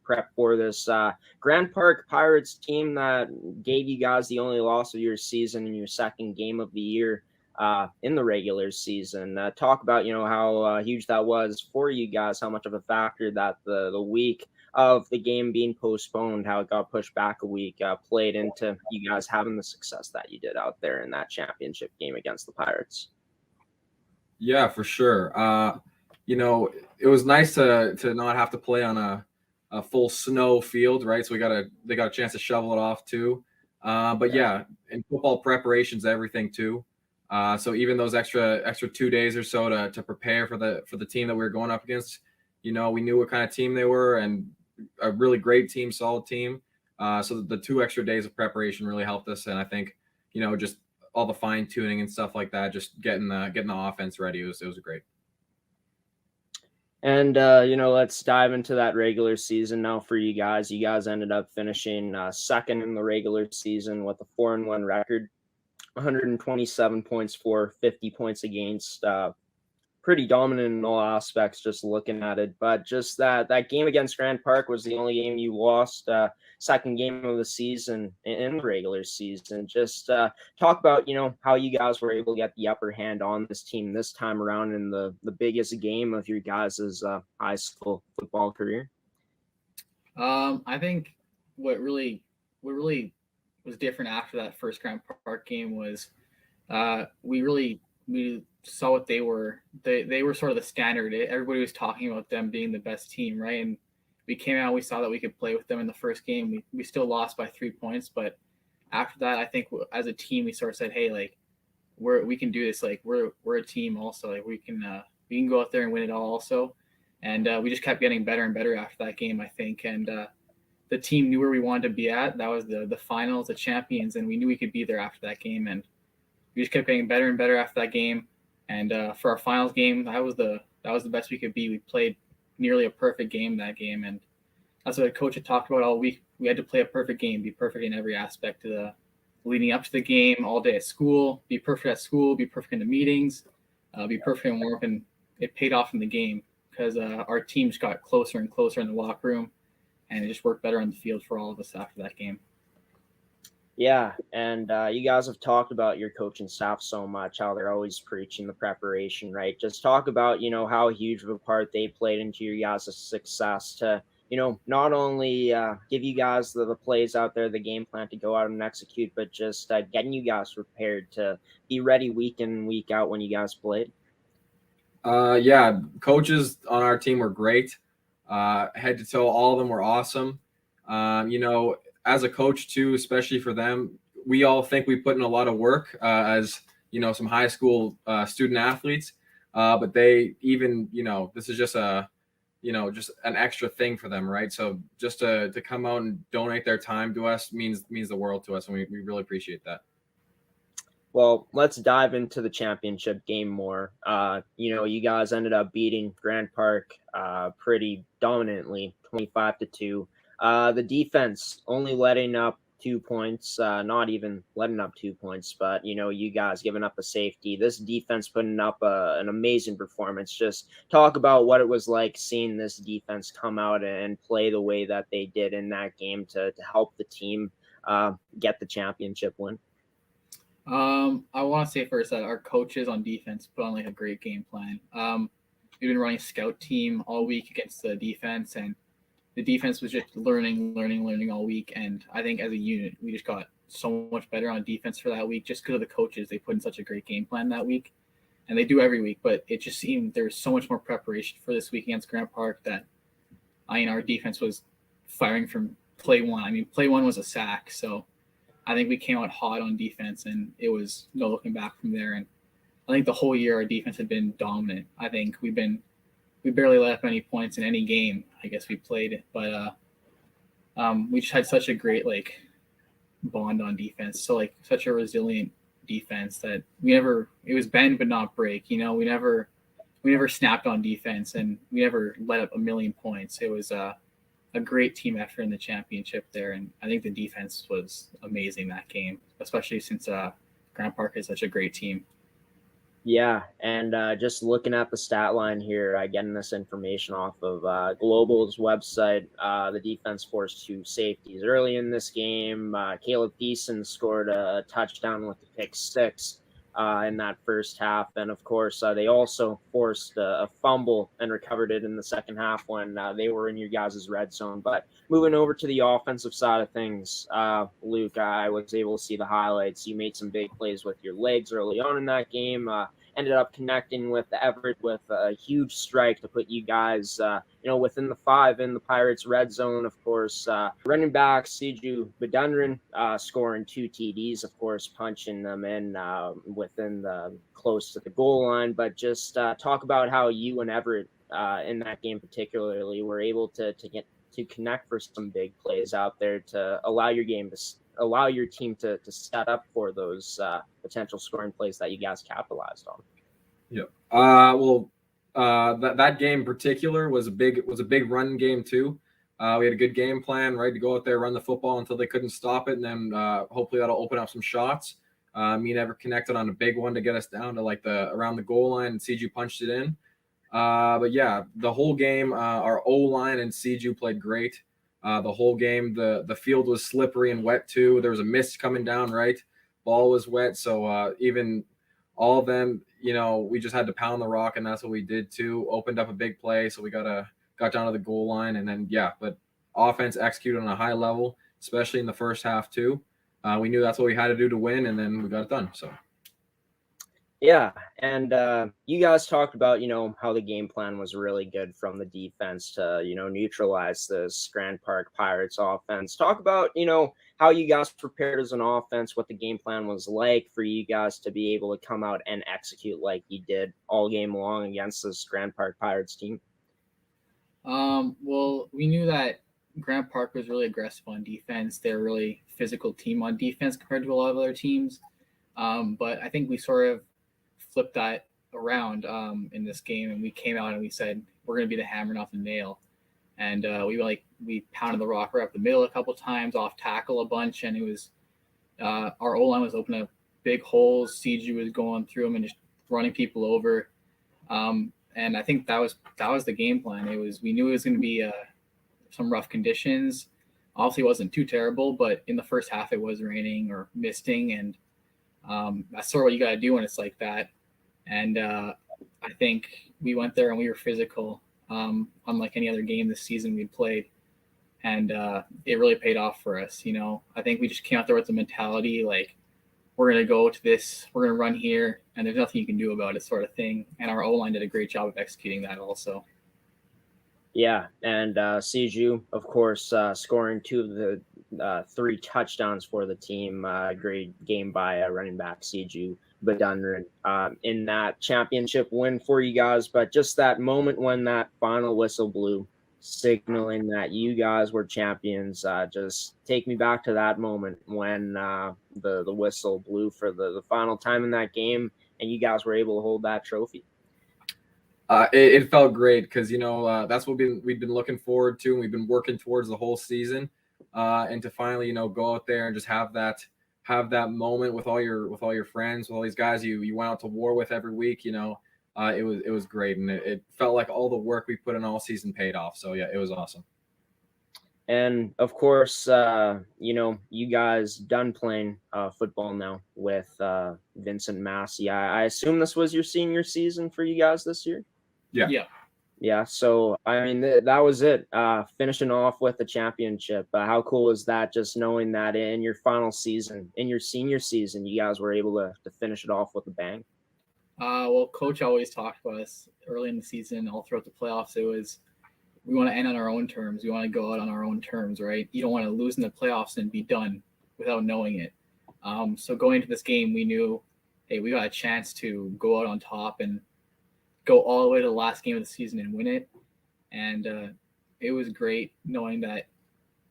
prep for this Grand Park Pirates team that gave you guys the only loss of your season in your second game of the year in the regular season. Talk about, how huge that was for you guys, how much of a factor that the week of the game being postponed, how it got pushed back a week, played into you guys having the success that you did out there in that championship game against the Pirates. Yeah, for sure. It was nice to not have to play on a full snow field, right? So they got a chance to shovel it off too. But yeah, in football preparation's everything too. So even those extra 2 days or so to prepare for the team that we were going up against, we knew what kind of team they were, and a really great team, solid team. So the 2 extra days of preparation really helped us, and I think just all the fine tuning and stuff like that, just getting the offense ready, it was great. And let's dive into that regular season now for you guys. You guys ended up finishing second in the regular season with a 4-1 record, 127 points for, 50 points against. Pretty dominant in all aspects, just looking at it. But just that game against Grand Park was the only game you lost. Second game of the season in the regular season. Just talk about how you guys were able to get the upper hand on this team this time around in the biggest game of your guys' high school football career. I think what really was different after that first Grand Park game was we saw what they were. They were sort of the standard. Everybody was talking about them being the best team, right? And we came out, we saw that we could play with them in the first game. We still lost by 3 points, but after that, I think as a team, we sort of said, hey, like we can do this. Like we're a team also. Like we can go out there and win it all also. And we just kept getting better and better after that game, I think. And the team knew where we wanted to be at. That was the finals, the champions, and we knew we could be there after that game. And we just kept getting better and better after that game. And for our finals game, that was the best we could be. We played nearly a perfect game that game, and that's what the coach had talked about all week. We had to play a perfect game, be perfect in every aspect of the leading up to the game, all day at school, be perfect at school, be perfect in the meetings, be perfect in work, and it paid off in the game because our team just got closer and closer in the locker room, and it just worked better on the field for all of us after that game. Yeah, and you guys have talked about your coaching staff so much, how they're always preaching the preparation, right? Just talk about, how huge of a part they played into your guys' success to, not only give you guys the plays out there, the game plan to go out and execute, but just getting you guys prepared to be ready week in and week out when you guys played. Yeah, coaches on our team were great. Head to toe, all of them were awesome. As a coach too, especially for them, we all think we put in a lot of work as some high school student athletes, but they even this is just just an extra thing for them, right? So just to come out and donate their time to us means the world to us, and we really appreciate that. Well, let's dive into the championship game more. You guys ended up beating Grand Park pretty dominantly, 25-2. The defense only letting up 2 points, not even letting up 2 points, but you guys giving up a safety. This defense putting up an amazing performance. Just talk about what it was like seeing this defense come out and play the way that they did in that game to help the team get the championship win. I want to say first that our coaches on defense put on a great game plan. We've been running a scout team all week against the defense, and the defense was just learning all week. And I think as a unit, we just got so much better on defense for that week just because of the coaches. They put in such a great game plan that week, and they do every week. But it just seemed there was so much more preparation for this week against Grand Park that our defense was firing from play one. Play one was a sack. So I think we came out hot on defense, and it was no looking back from there. And I think the whole year our defense had been dominant. I think we barely let up any points in any game I guess we played, but we just had such a great bond on defense. So such a resilient defense that it was bend but not break. We never snapped on defense, and we never let up a million points. It was a great team effort in the championship there, and I think the defense was amazing that game, especially since Grand Park is such a great team. Yeah, and just looking at the stat line here, getting this information off of Global's website, the defense forced 2 safeties early in this game. Caleb Beeson scored a touchdown with the pick 6 in that first half, and of course they also forced a fumble and recovered it in the second half when they were in your guys' red zone. But moving over to the offensive side of things, Luke, I was able to see the highlights. You made some big plays with your legs early on in that game. Ended up connecting with Everett with a huge strike to put you guys, within the 5 in the Pirates' red zone. Of course, running back Siju Bedundren scoring 2 TDs, of course, punching them in within the close to the goal line. But just talk about how you and Everett in that game particularly were able to get to connect for some big plays out there to allow your team to set up for those potential scoring plays that you guys capitalized on. Yeah. That game in particular was a big run game too. We had a good game plan, right, to go out there, run the football until they couldn't stop it, and then hopefully that'll open up some shots. Me and Everett connected on a big one to get us down to around the goal line, and CG punched it in. But yeah, the whole game, our O-line and CG played great. The whole game, the field was slippery and wet too. There was a mist coming down, right? Ball was wet, so even all of them, we just had to pound the rock, and that's what we did too. Opened up a big play, so we got down to the goal line, and then but offense executed on a high level, especially in the first half too. We knew that's what we had to do to win, and then we got it done. So. Yeah, and you guys talked about, how the game plan was really good from the defense to, neutralize this Grand Park Pirates offense. Talk about, how you guys prepared as an offense, what the game plan was like for you guys to be able to come out and execute like you did all game long against this Grand Park Pirates team. Well, we knew that Grand Park was really aggressive on defense. They're a really physical team on defense compared to a lot of other teams. But I think we sort of flipped that around in this game, and we came out and we said we're going to be the hammer, not the nail. And we pounded the rock right up the middle a couple times, off tackle a bunch, and it was our O-line was opening up big holes. CG was going through them and just running people over. And I think that was the game plan. We knew it was going to be some rough conditions. Obviously, it wasn't too terrible, but in the first half it was raining or misting, and that's sort of what you got to do when it's like that. And I think we went there and we were physical, unlike any other game this season we'd played. And it really paid off for us. I think we just came out there with the mentality, like, we're going to go to this, we're going to run here, and there's nothing you can do about it, sort of thing. And our O-line did a great job of executing that also. Yeah, and Siju, of course, scoring 2 of the 3 touchdowns for the team. Great game by running back Siju Bedundren in that championship win for you guys. But just that moment when that final whistle blew, signaling that you guys were champions, just take me back to that moment when the whistle blew for the final time in that game, and you guys were able to hold that trophy. It felt great because that's what we've been looking forward to, and we've been working towards the whole season, and to finally go out there and just have that moment with all your friends, with all these guys you went out to war with every week. It was great, and it felt like all the work we put in all season paid off. So yeah, it was awesome. And of course, you guys done playing football now with Vincent Massey. I assume this was your senior season for you guys this year. Yeah. So I mean, that was it. Finishing off with the championship. How cool is that? Just knowing that in your final season, in your senior season, you guys were able to finish it off with a bang. Well, Coach always talked about us early in the season, all throughout the playoffs. It was, we want to end on our own terms. We want to go out on our own terms, right? You don't want to lose in the playoffs and be done without knowing it. So going into this game, we knew, hey, we got a chance to go out on top and go all the way to the last game of the season and win it. And it was great knowing that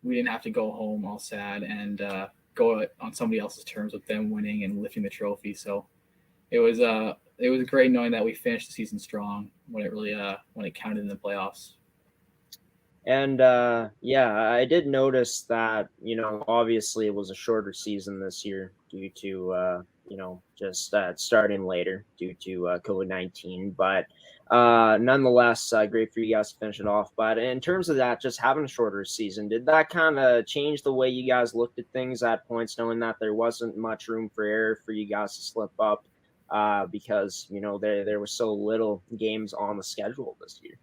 we didn't have to go home all sad and go out on somebody else's terms with them winning and lifting the trophy. So it was great knowing that we finished the season strong when it counted in the playoffs. And I did notice that, obviously it was a shorter season this year due to, just starting later due to COVID-19. But nonetheless, great for you guys to finish it off. But in terms of that, just having a shorter season, did that kind of change the way you guys looked at things at points, knowing that there wasn't much room for error for you guys to slip up because, there was so little games on the schedule this year?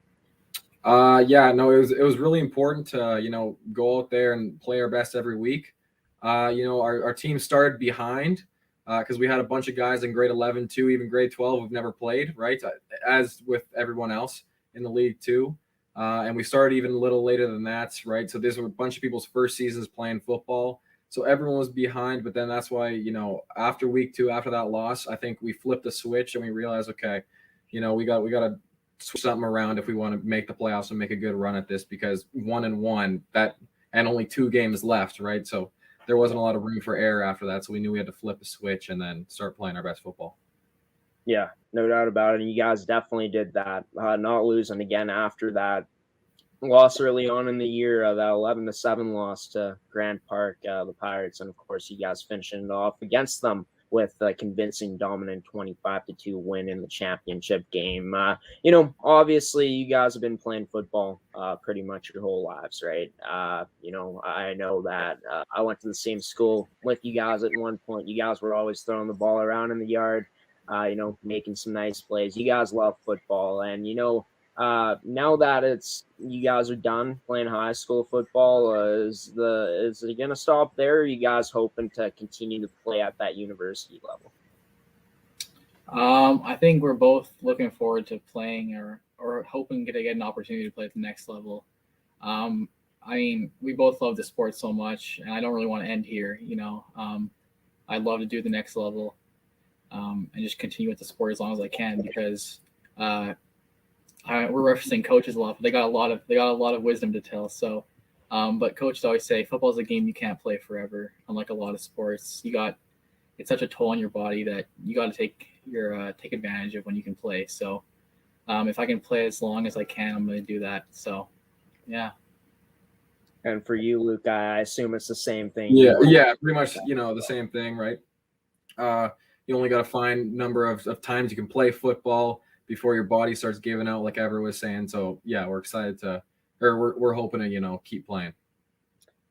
Yeah, no, it was really important to, go out there and play our best every week. Our team started behind because we had a bunch of guys in grade 11 too, even grade 12 who've never played, right? As with everyone else in the league too. And we started even a little later than that, right? So these were a bunch of people's first seasons playing football. So everyone was behind, but then that's why, after week 2, after that loss, I think we flipped the switch and we realized, okay, we got to switch something around if we want to make the playoffs and make a good run at this, because 1-1 and only 2 games left, right? So there wasn't a lot of room for error after that. So we knew we had to flip a switch and then start playing our best football. Yeah, no doubt about it. And you guys definitely did that. Not losing again after that loss early on in the year, that 11-7 loss to Grand Park, the Pirates. And of course, you guys finishing it off against them with a convincing dominant 25-2 win in the championship game. Obviously you guys have been playing football pretty much your whole lives, right? I know that I went to the same school with you guys at one point. You guys were always throwing the ball around in the yard, making some nice plays. You guys love football, and now that you guys are done playing high school football, is it gonna stop there? Or are you guys hoping to continue to play at that university level? I think we're both looking forward to playing or hoping to get an opportunity to play at the next level. We both love the sport so much, and I don't really want to end here. I'd love to do the next level and just continue with the sport as long as I can, because we're referencing coaches a lot, but they got a lot of wisdom to tell. So, but coaches always say football is a game you can't play forever. Unlike a lot of sports, it's such a toll on your body that you got to take advantage of when you can play. So, if I can play as long as I can, I'm going to do that. So, yeah. And for you, Luke, I assume it's the same thing. Yeah, pretty much. The same thing, right? You only got to find number of times you can play football before your body starts giving out, like Everett was saying. So yeah, we're excited we're hoping to, keep playing.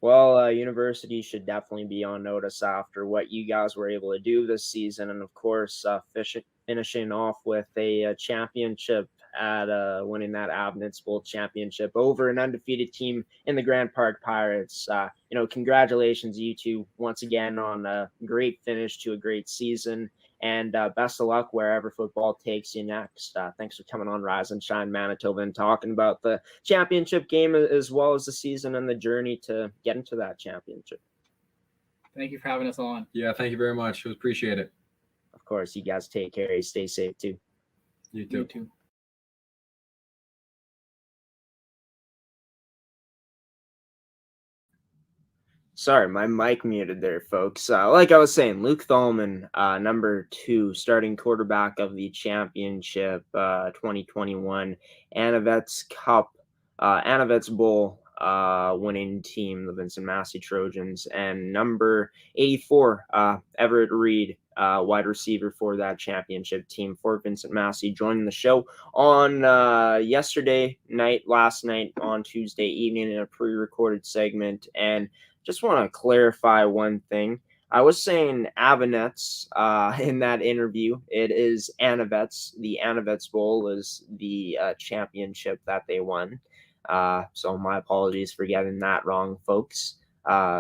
Well, university should definitely be on notice after what you guys were able to do this season. And of course, finishing off with a championship at winning that Anavets Bowl championship over an undefeated team in the Grand Park Pirates. Congratulations, you two, once again on a great finish to a great season. And best of luck wherever football takes you next. Thanks for coming on Rise and Shine Manitoba and talking about the championship game as well as the season and the journey to get into that championship. Thank you for having us on. Yeah, thank you very much. We appreciate it. Of course, you guys take care. Stay safe too. You too. You too. Sorry, my mic muted there, folks. Like I was saying, Luke Thalman, number 2, starting quarterback of the championship 2021 Anavets Anavets Bowl winning team, the Vincent Massey Trojans, and number 84, Everett Reid, wide receiver for that championship team for Vincent Massey, joining the show on last night on Tuesday evening in a pre-recorded segment. And just want to clarify one thing. I was saying Anavets in that interview. It is Anavets. The Anavets Bowl is the championship that they won. So my apologies for getting that wrong, folks.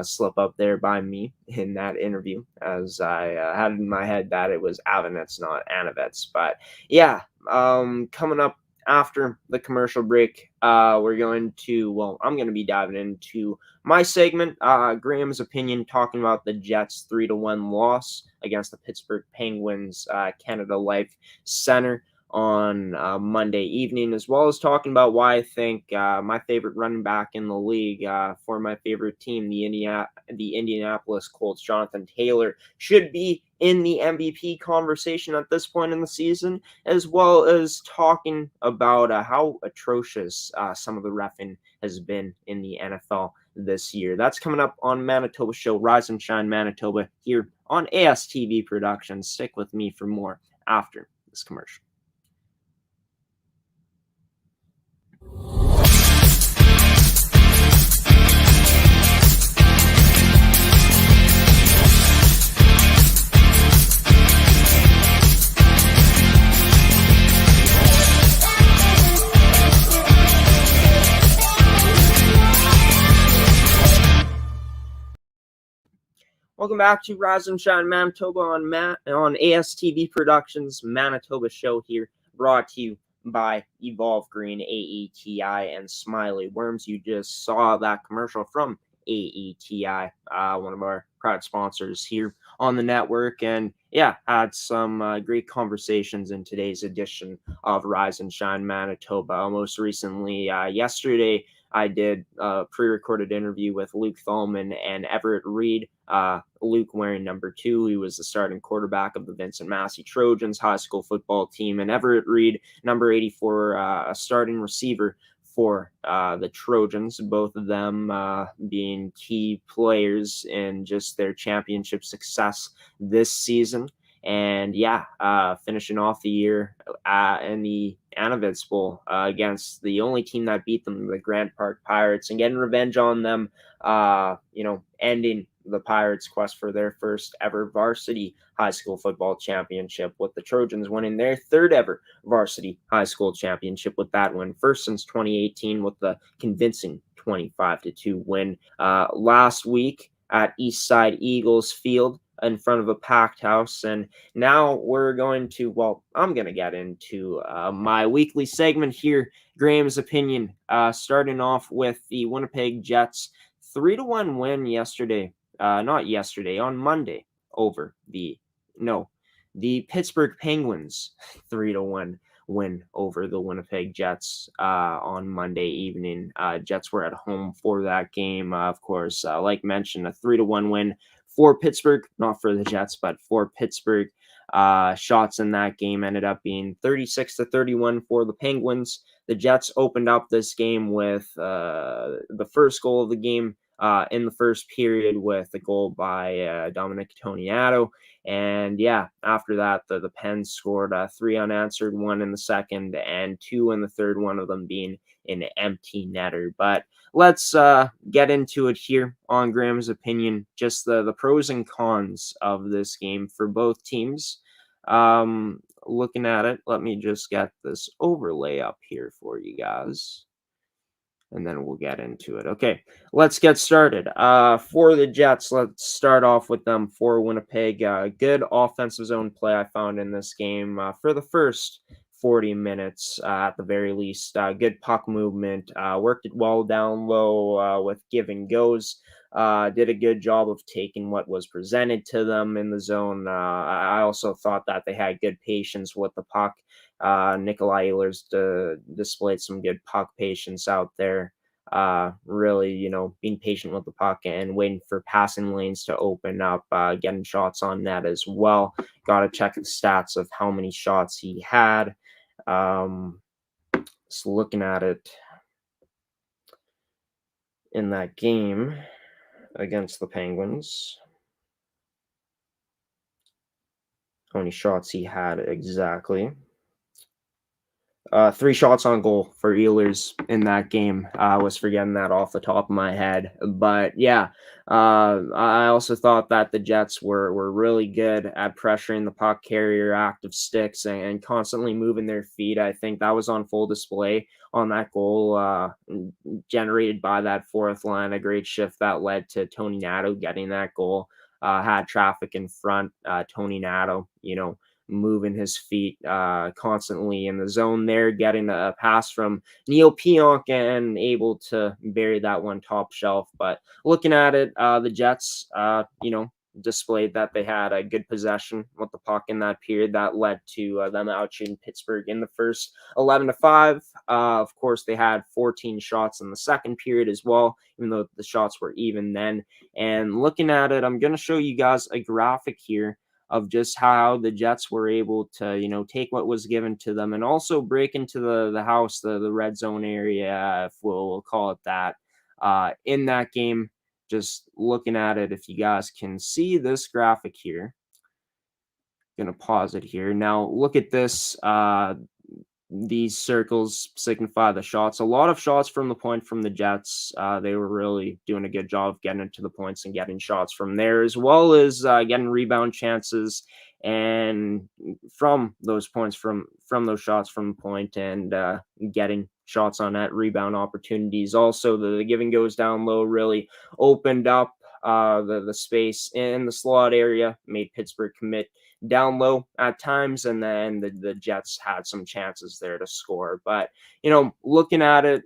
Slip up there by me in that interview, as I had in my head that it was Anavets, not Anavets. But yeah, coming up after the commercial break, I'm going to be diving into my segment, Graeme's opinion, talking about the Jets' 3-1 loss against the Pittsburgh Penguins, Canada Life Center on Monday evening, as well as talking about why I think my favorite running back in the league for my favorite team, the Indianapolis Colts, Jonathan Taylor, should be in the MVP conversation at this point in the season, as well as talking about how atrocious some of the reffing has been in the NFL this year. That's coming up on Manitoba Show, Rise and Shine Manitoba, here on ASTV Productions. Stick with me for more after this commercial. Welcome back to Rise and Shine Manitoba on ASTV Productions Manitoba show here, brought to you by Evolve Green, AETI, and Smiley Worms. You just saw that commercial from AETI, one of our proud sponsors here on the network. And yeah, had some great conversations in today's edition of Rise and Shine Manitoba. Most recently, yesterday, I did a pre-recorded interview with Luke Thalman and Everett Reid. Luke wearing number 2. He was the starting quarterback of the VMC Trojans high school football team, and Everett Reid, number 84, a starting receiver for the Trojans, both of them being key players in just their championship success this season. And yeah, finishing off the year in the Anavets Bowl against the only team that beat them, the Grand Park Pirates, and getting revenge on them, ending the Pirates' quest for their first ever varsity high school football championship, with the Trojans winning their third ever varsity high school championship with that win, first since 2018 with the convincing 25-2 win last week at Eastside Eagles Field in front of a packed house. And now we're going to, I'm going to get into my weekly segment here, Graeme's Opinion, starting off with the Winnipeg Jets 3-1 win on Monday over the Pittsburgh Penguins 3-1 win over the Winnipeg Jets on Monday evening. Jets were at home for that game. Of course, like mentioned, a 3-1 win for Pittsburgh, not for the Jets, but for Pittsburgh. Shots in that game ended up being 36-31 for the Penguins. The Jets opened up this game with the first goal of the game in the first period with a goal by Dominic Toniato. And yeah, after that, the Pens scored 3 unanswered, 1 in the second and 2 in the third, one of them being an empty netter. But let's get into it here on Graeme's Opinion, just the pros and cons of this game for both teams. Looking at it, let me just get this overlay up here for you guys, and then we'll get into it. Okay, let's get started. For the Jets, let's start off with them. For Winnipeg, good offensive zone play I found in this game for the first 40 minutes at the very least. Good puck movement, worked it well down low with give and goes. Did a good job of taking what was presented to them in the zone. I also thought that they had good patience with the puck. Nikolai Ehlers displayed some good puck patience out there. Really, being patient with the puck and waiting for passing lanes to open up, getting shots on net as well. Got to check the stats of how many shots he had. So looking at it in that game against the Penguins, how many shots he had exactly. 3 shots on goal for Ehlers in that game. I was forgetting that off the top of my head. But yeah, I also thought that the Jets were really good at pressuring the puck carrier, active sticks, and constantly moving their feet. I think that was on full display on that goal generated by that fourth line. A great shift that led to Tony Nato getting that goal. Had traffic in front. Tony Nato, moving his feet constantly in the zone there, getting a pass from Neil Pionk and able to bury that one top shelf. But looking at it, the Jets, displayed that they had a good possession with the puck in that period. That led to them outshooting Pittsburgh in the first 11-5. Of course, they had 14 shots in the second period as well, even though the shots were even then. And looking at it, I'm going to show you guys a graphic here of just how the Jets were able to, take what was given to them and also break into the house, the red zone area, if we'll call it that, in that game. just looking at it, if you guys can see this graphic here, going to pause it here. Now, look at this. These circles signify the shots. A lot of shots from the point from the Jets. They were really doing a good job of getting into the points and getting shots from there, as well as getting rebound chances and from those points, from those shots from the point, and getting shots on net, rebound opportunities. Also, the giving goes down low really opened up the space in the slot area, made Pittsburgh commit down low at times, and then the Jets had some chances there to score. But, looking at it,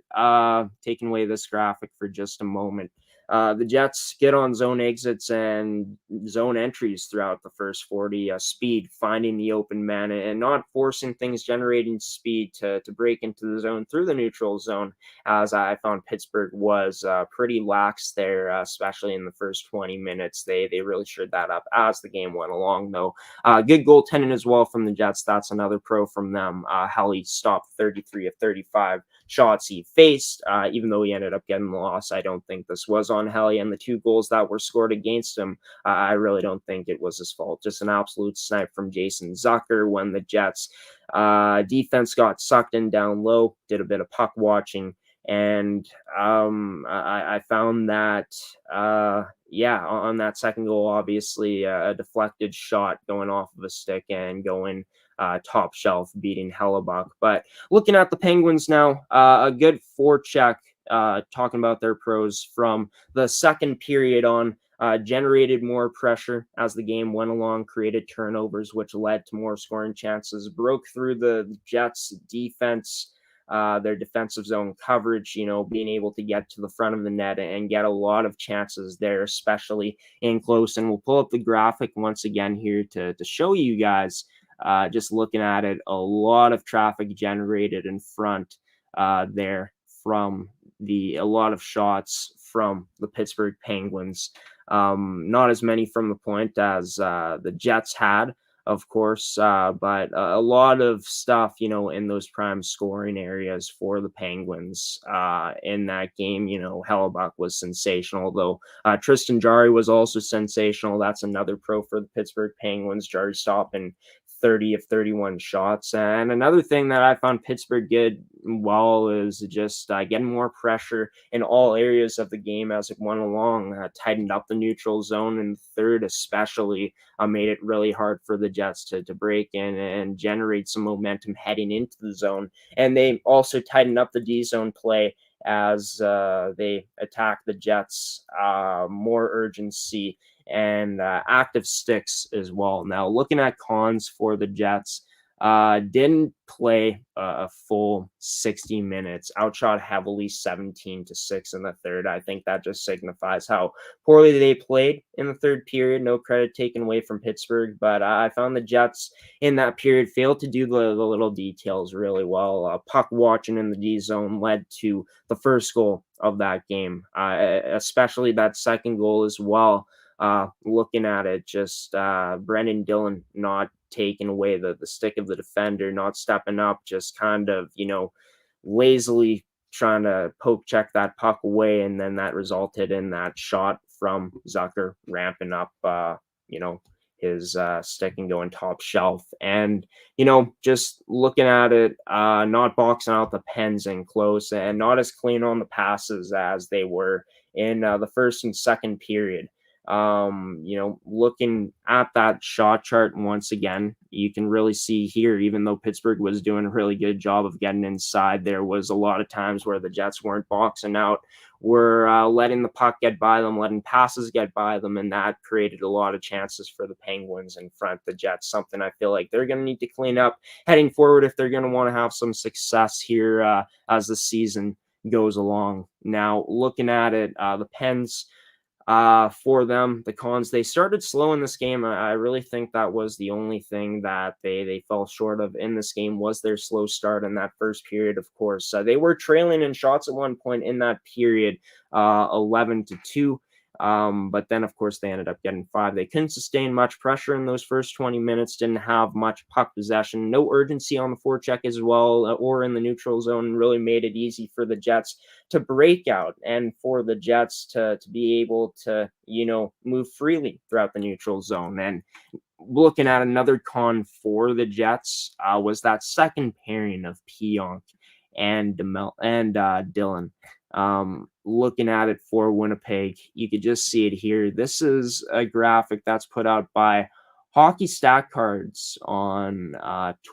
taking away this graphic for just a moment, the Jets get on zone exits and zone entries throughout the first 40, speed, finding the open man and not forcing things, generating speed to break into the zone through the neutral zone, as I found Pittsburgh was pretty lax there, especially in the first 20 minutes. They really shored that up as the game went along, though. Good goaltending as well from the Jets. That's another pro from them. Helly stopped 33 of 35 shots he faced, even though he ended up getting the loss. I don't think this was on Helly, and the 2 goals that were scored against him, I really don't think it was his fault. Just an absolute snipe from Jason Zucker when the Jets defense got sucked in down low, did a bit of puck watching, and I found that, on that second goal, obviously a deflected shot going off of a stick and going top shelf, beating Hellebuck. But looking at the Penguins now, a good forecheck, talking about their pros from the second period on, generated more pressure as the game went along, created turnovers, which led to more scoring chances, broke through the Jets defense, their defensive zone coverage, being able to get to the front of the net and get a lot of chances there, especially in close. And we'll pull up the graphic once again here to show you guys, just looking at it, a lot of traffic generated in front there from a lot of shots from the Pittsburgh Penguins. Not as many from the point as the Jets had, of course, but a lot of stuff, in those prime scoring areas for the Penguins in that game. Hellebuck was sensational, though. Tristan Jarry was also sensational. That's another pro for the Pittsburgh Penguins. Jarry stopping 30 of 31 shots. And another thing that I found Pittsburgh did well is just getting more pressure in all areas of the game as it went along. Tightened up the neutral zone in the third, especially made it really hard for the Jets to break in and generate some momentum heading into the zone. And they also tightened up the D zone play as they attacked the Jets, more urgency and active sticks as well. Now, looking at cons for the Jets, didn't play a full 60 minutes, outshot heavily 17-6 in the third. I think that just signifies how poorly they played in the third period. No credit taken away from Pittsburgh, but I found the Jets in that period failed to do the little details really well. Puck watching in the D zone led to the first goal of that game, especially that second goal as well. Looking at it, just Brendan Dillon not taking away the stick of the defender, not stepping up, just kind of, lazily trying to poke check that puck away. And then that resulted in that shot from Zucker ramping up, his stick and going top shelf. And, just looking at it, not boxing out the Pens in close and not as clean on the passes as they were in the first and second period. Looking at that shot chart once again, you can really see here, even though Pittsburgh was doing a really good job of getting inside, there was a lot of times where the Jets weren't boxing out, were letting the puck get by them, letting passes get by them, and that created a lot of chances for the Penguins in front. The Jets, something I feel like they're going to need to clean up heading forward if they're going to want to have some success here as the season goes along. Now, looking at it, the Pens, for them, the cons, they started slow in this game. I really think that was the only thing that they fell short of in this game, was their slow start in that first period. Of course, they were trailing in shots at one point in that period, 11-2. But then, of course, they ended up getting 5. They couldn't sustain much pressure in those first 20 minutes, didn't have much puck possession, no urgency on the forecheck as well, or in the neutral zone, really made it easy for the Jets to break out and for the Jets to be able to, move freely throughout the neutral zone. And looking at another con for the Jets was that second pairing of Pionk and Dylan. Looking at it for Winnipeg, you could just see it here. This is a graphic that's put out by Hockey Stat Cards on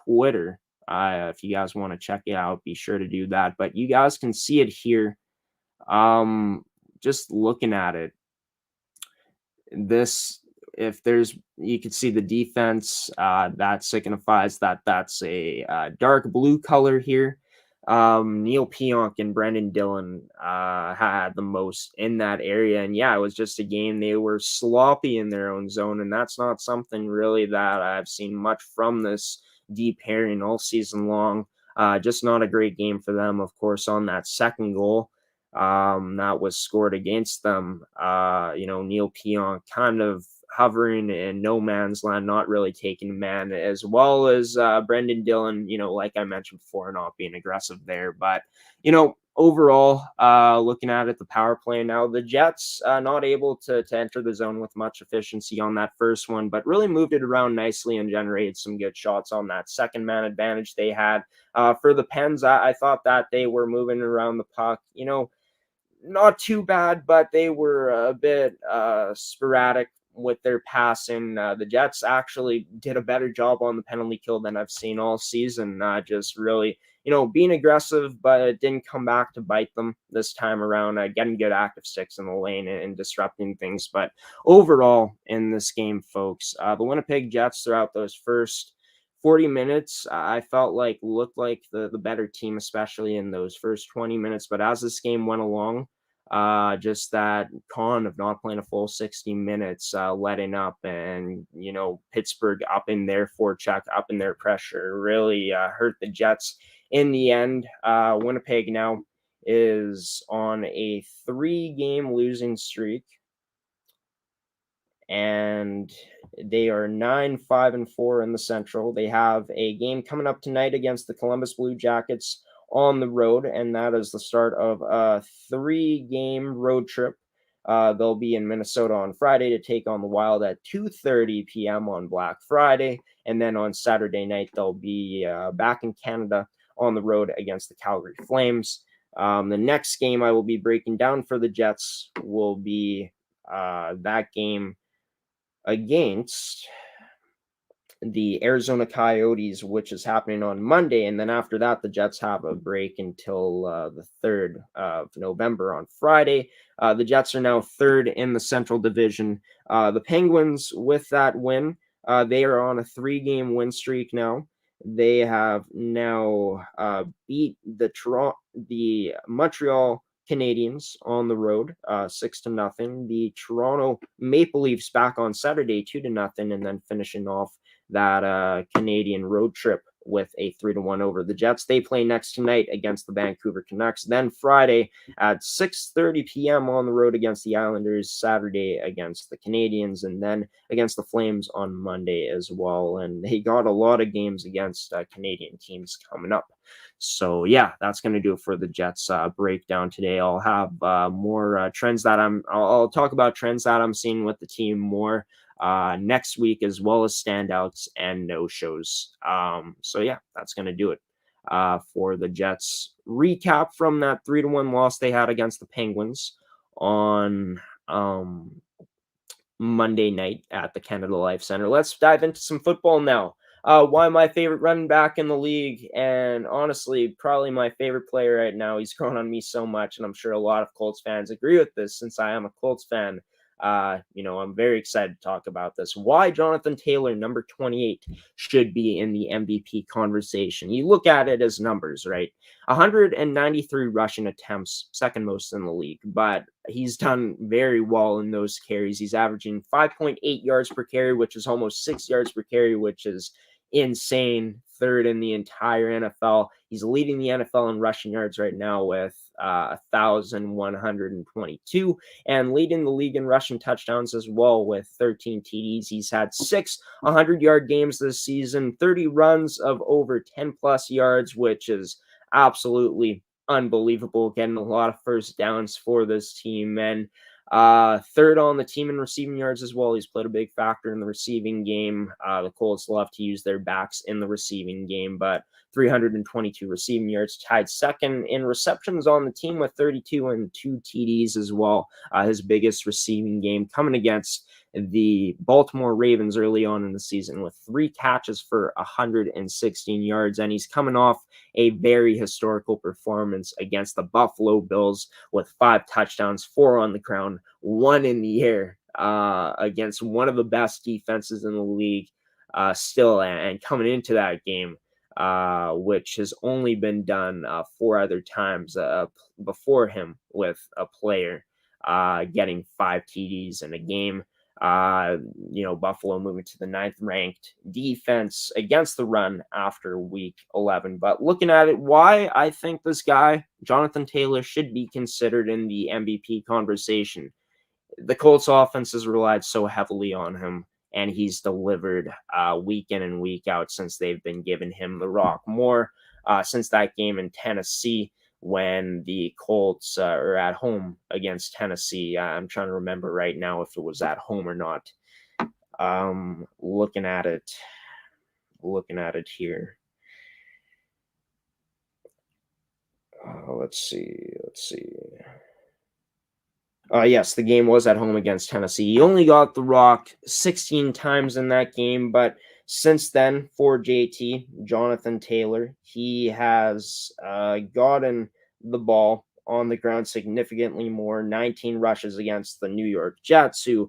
Twitter. If you guys want to check it out, be sure to do that. But you guys can see it here. Just looking at it, you can see the defense, that signifies that that's a dark blue color here. Neil Pionk and Brendan Dillon had the most in that area. And yeah, it was just a game. They were sloppy in their own zone, and that's not something really that I've seen much from this deep pairing all season long. Just not a great game for them. Of course, on that second goal that was scored against them, Neil Pionk kind of hovering in no man's land, not really taking man, as well as Brendan Dillon, like I mentioned before, not being aggressive there. But, overall, looking at it, the power play now, the Jets not able to enter the zone with much efficiency on that first one, but really moved it around nicely and generated some good shots on that second man advantage they had. For the Pens, I thought that they were moving around the puck, not too bad, but they were a bit sporadic with their passing. The Jets actually did a better job on the penalty kill than I've seen all season. Just really, being aggressive, but it didn't come back to bite them this time around. Getting good active sticks in the lane and disrupting things. But overall in this game, folks, the Winnipeg Jets throughout those first 40 minutes, I felt like looked like the better team, especially in those first 20 minutes. But as this game went along, just that con of not playing a full 60 minutes, letting up, and Pittsburgh up in their forecheck, up in their pressure, really hurt the Jets in the end. Winnipeg now is on a 3-game losing streak, and they are 9-5-4 in the Central. They have a game coming up tonight against the Columbus Blue Jackets on the road, and that is the start of a 3-game road trip. They'll be in Minnesota on Friday to take on the Wild at 2:30 p.m. on Black Friday, and then on Saturday night they'll be back in Canada on the road against the Calgary Flames. The next game I will be breaking down for the Jets will be that game against the Arizona Coyotes, which is happening on Monday. And then after that, the Jets have a break until the 3rd of November on Friday. The Jets are now 3rd in the Central Division. The Penguins, with that win, they are on a 3-game win streak now. They have now beat the Montreal Canadiens on the road, 6-0. The Toronto Maple Leafs back on Saturday, 2-0, and then finishing off that Canadian road trip with a 3-1 over the Jets. They play next tonight against the Vancouver Canucks. Then Friday at 6:30 p.m. on the road against the Islanders, Saturday against the Canadiens, and then against the Flames on Monday as well. And they got a lot of games against Canadian teams coming up. So yeah, that's going to do it for the Jets breakdown today. I'll have more trends that I'll talk about trends that I'm seeing with the team more next week, as well as standouts and no-shows. So yeah, that's going to do it for the Jets. Recap from that 3-1 loss they had against the Penguins on Monday night at the Canada Life Center. Let's dive into some football now. Why my favorite running back in the league, and honestly, probably my favorite player right now. He's grown on me so much, and I'm sure a lot of Colts fans agree with this since I am a Colts fan. I'm very excited to talk about this. Why Jonathan Taylor, number 28, should be in the MVP conversation. You look at it as numbers, right? 193 rushing attempts, second most in the league, but he's done very well in those carries. He's averaging 5.8 yards per carry, which is almost 6 yards per carry, which is insane, third in the entire NFL. He's leading the NFL in rushing yards right now with 1,122 and leading the league in rushing touchdowns as well with 13 TDs. He's had 6 100-yard games this season, 30 runs of over 10 plus yards, which is absolutely unbelievable, getting a lot of first downs for this team. And third on the team in receiving yards as well. He's played a big factor in the receiving game. The Colts love to use their backs in the receiving game, but 322 receiving yards, tied second in receptions on the team with 32 and 2 TDs as well. His biggest receiving game coming against the Baltimore Ravens early on in the season with 3 catches for 116 yards. And he's coming off a very historical performance against the Buffalo Bills with 5 touchdowns, 4 on the ground, 1 in the air, against one of the best defenses in the league still. And coming into that game, which has only been done 4 other times before him with a player getting 5 TDs in a game. Buffalo moving to the 9th ranked defense against the run after week 11. But looking at it, why I think this guy, Jonathan Taylor, should be considered in the MVP conversation. The Colts offense has relied so heavily on him, and he's delivered week in and week out since they've been giving him the rock. More since that game in Tennessee when the Colts are at home against Tennessee. I'm trying to remember right now if it was at home or not. Looking at it here. Let's see. Yes, the game was at home against Tennessee. He only got the rock 16 times in that game, but since then, for JT, Jonathan Taylor, he has gotten the ball on the ground significantly more. 19 rushes against the New York Jets, who,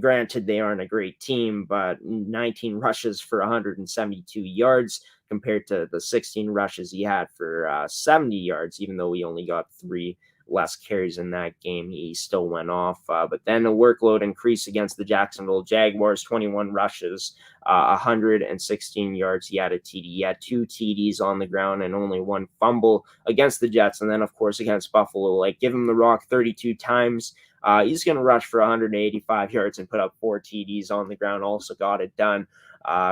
granted, they aren't a great team, but 19 rushes for 172 yards compared to the 16 rushes he had for 70 yards, even though he only got 3 less carries in that game. He still went off, but then the workload increased against the Jacksonville Jaguars. 21 rushes, 116 yards. He had a TD. He had 2 TDs on the ground and only 1 fumble against the Jets. And then, of course, against Buffalo, give him the rock 32 times. He's going to rush for 185 yards and put up 4 TDs on the ground. Also got it done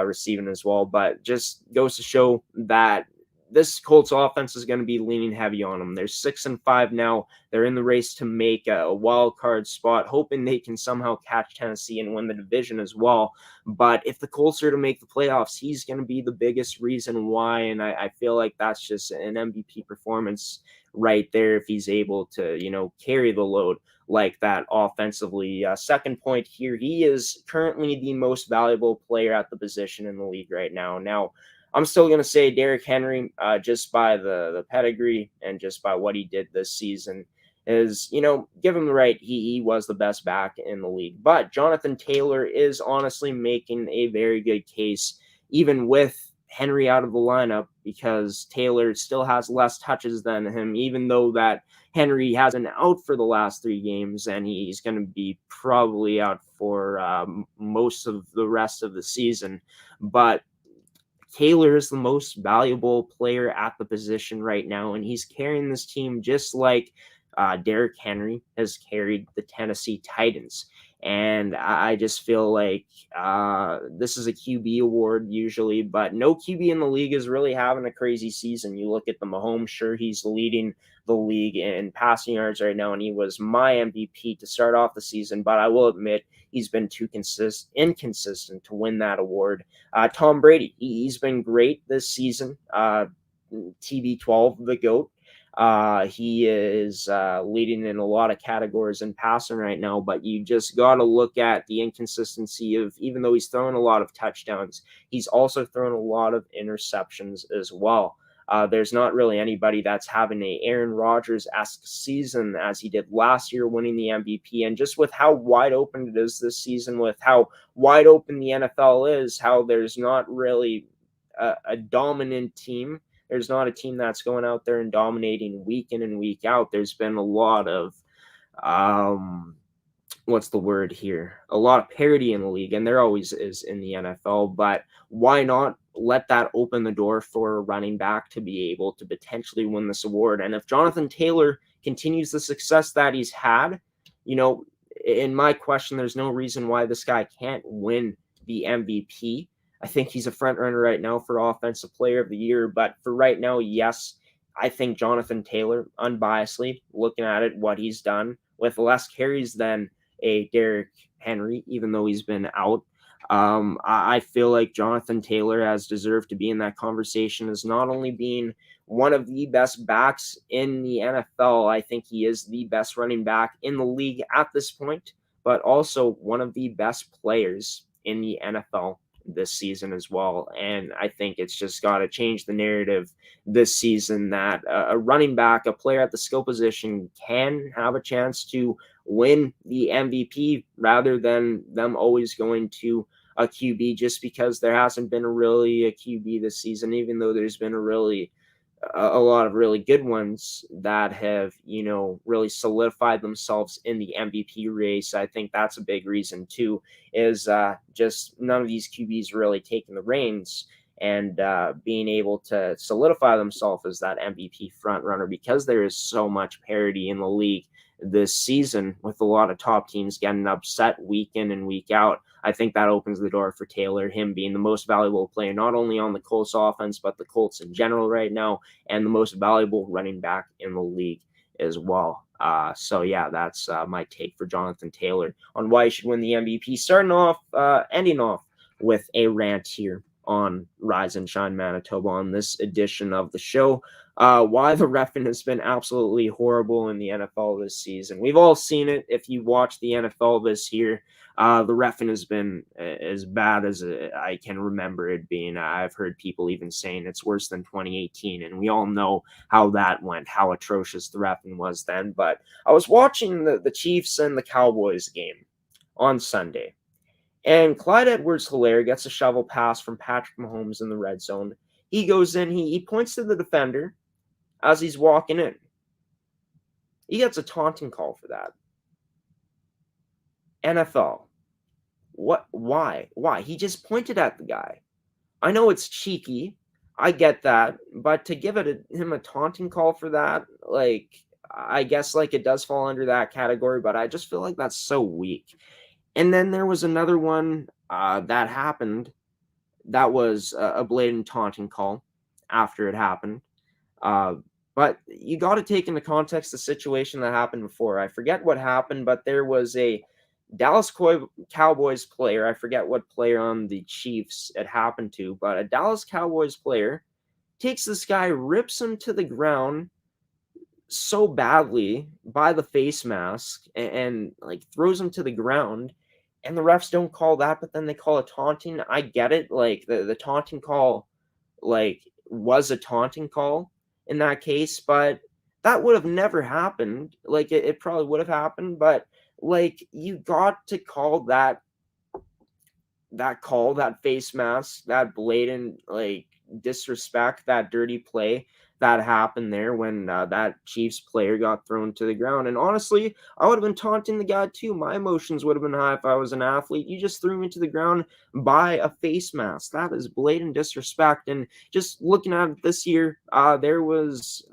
receiving as well. But just goes to show that this Colts offense is going to be leaning heavy on them. They're 6-5 now. They're in the race to make a wild card spot, hoping they can somehow catch Tennessee and win the division as well. But if the Colts are to make the playoffs, he's going to be the biggest reason why. And I feel like that's just an MVP performance right there if he's able to, carry the load like that offensively. Second point here, he is currently the most valuable player at the position in the league right now. Now, I'm still going to say Derrick Henry, just by the pedigree and just by what he did this season, is, give him the right. He was the best back in the league. But Jonathan Taylor is honestly making a very good case, even with Henry out of the lineup, because Taylor still has less touches than him, even though that Henry hasn't out for the last 3 games, and he's going to be probably out for most of the rest of the season. But Taylor is the most valuable player at the position right now, and he's carrying this team just like Derrick Henry has carried the Tennessee Titans. And I just feel like this is a QB award usually, but no QB in the league is really having a crazy season. You look at the Mahomes, sure, he's leading the league in passing yards right now, and he was my MVP to start off the season, but I will admit he's been too inconsistent to win that award. Tom Brady, he's been great this season. TB12, the GOAT. He is leading in a lot of categories in passing right now, but you just got to look at the inconsistency of, even though he's throwing a lot of touchdowns, he's also thrown a lot of interceptions as well. There's not really anybody that's having a Aaron Rodgers-esque season as he did last year, winning the MVP. And just with how wide open it is this season, with how wide open the NFL is, how there's not really a dominant team. There's not a team that's going out there and dominating week in and week out. There's been a lot of what's the word here? A lot of parity in the league, and there always is in the NFL, but why not let that open the door for a running back to be able to potentially win this award? And if Jonathan Taylor continues the success that he's had, in my question, there's no reason why this guy can't win the MVP. I think he's a front runner right now for Offensive Player of the Year, but for right now, yes, I think Jonathan Taylor, unbiasedly, looking at it, what he's done with less carries than a Derrick Henry, even though he's been out. I feel like Jonathan Taylor has deserved to be in that conversation as not only being one of the best backs in the NFL, I think he is the best running back in the league at this point, but also one of the best players in the NFL this season as well. And I think it's just got to change the narrative this season that a running back, a player at the skill position, can have a chance to win the MVP rather than them always going to a QB, just because there hasn't been really a QB this season, even though there's been a lot of really good ones that have, really solidified themselves in the MVP race. I think that's a big reason too, is just none of these QBs really taking the reins and being able to solidify themselves as that MVP front runner, because there is so much parity in the league this season with a lot of top teams getting upset week in and week out. I think that opens the door for Taylor, him being the most valuable player, not only on the Colts offense, but the Colts in general right now, and the most valuable running back in the league as well. So yeah, that's my take for Jonathan Taylor on why he should win the MVP. Ending off with a rant here on Rise and Shine Manitoba on this edition of the show. Why the reffing has been absolutely horrible in the NFL this season. We've all seen it. If you watch the NFL this year, the reffing has been as bad as I can remember it being. I've heard people even saying it's worse than 2018, and we all know how that went, how atrocious the reffing was then. But I was watching the Chiefs and the Cowboys game on Sunday, and Clyde Edwards-Helaire gets a shovel pass from Patrick Mahomes in the red zone. He goes in, he points to the defender as he's walking in. He gets a taunting call for that. NFL. What? Why? He just pointed at the guy. I know it's cheeky. I get that. But to give him a taunting call for that, I guess it does fall under that category, but I just feel like that's so weak. And then there was another one that happened that was a blatant taunting call after it happened. But you got to take into context the situation that happened before. I forget what happened, but there was a Dallas Cowboys player. I forget what player on the Chiefs it happened to, but a Dallas Cowboys player takes this guy, rips him to the ground so badly by the face mask and throws him to the ground. And the refs don't call that, but then they call it taunting. I get it. The taunting call, was a taunting call in that case, but that would have never happened. It probably would have happened, but you got to call that face mask, that blatant disrespect, that dirty play that happened there when that Chiefs player got thrown to the ground. And honestly, I would have been taunting the guy too. My emotions would have been high if I was an athlete. You just threw me to the ground by a face mask. That is blatant disrespect. And just looking at it this year, there was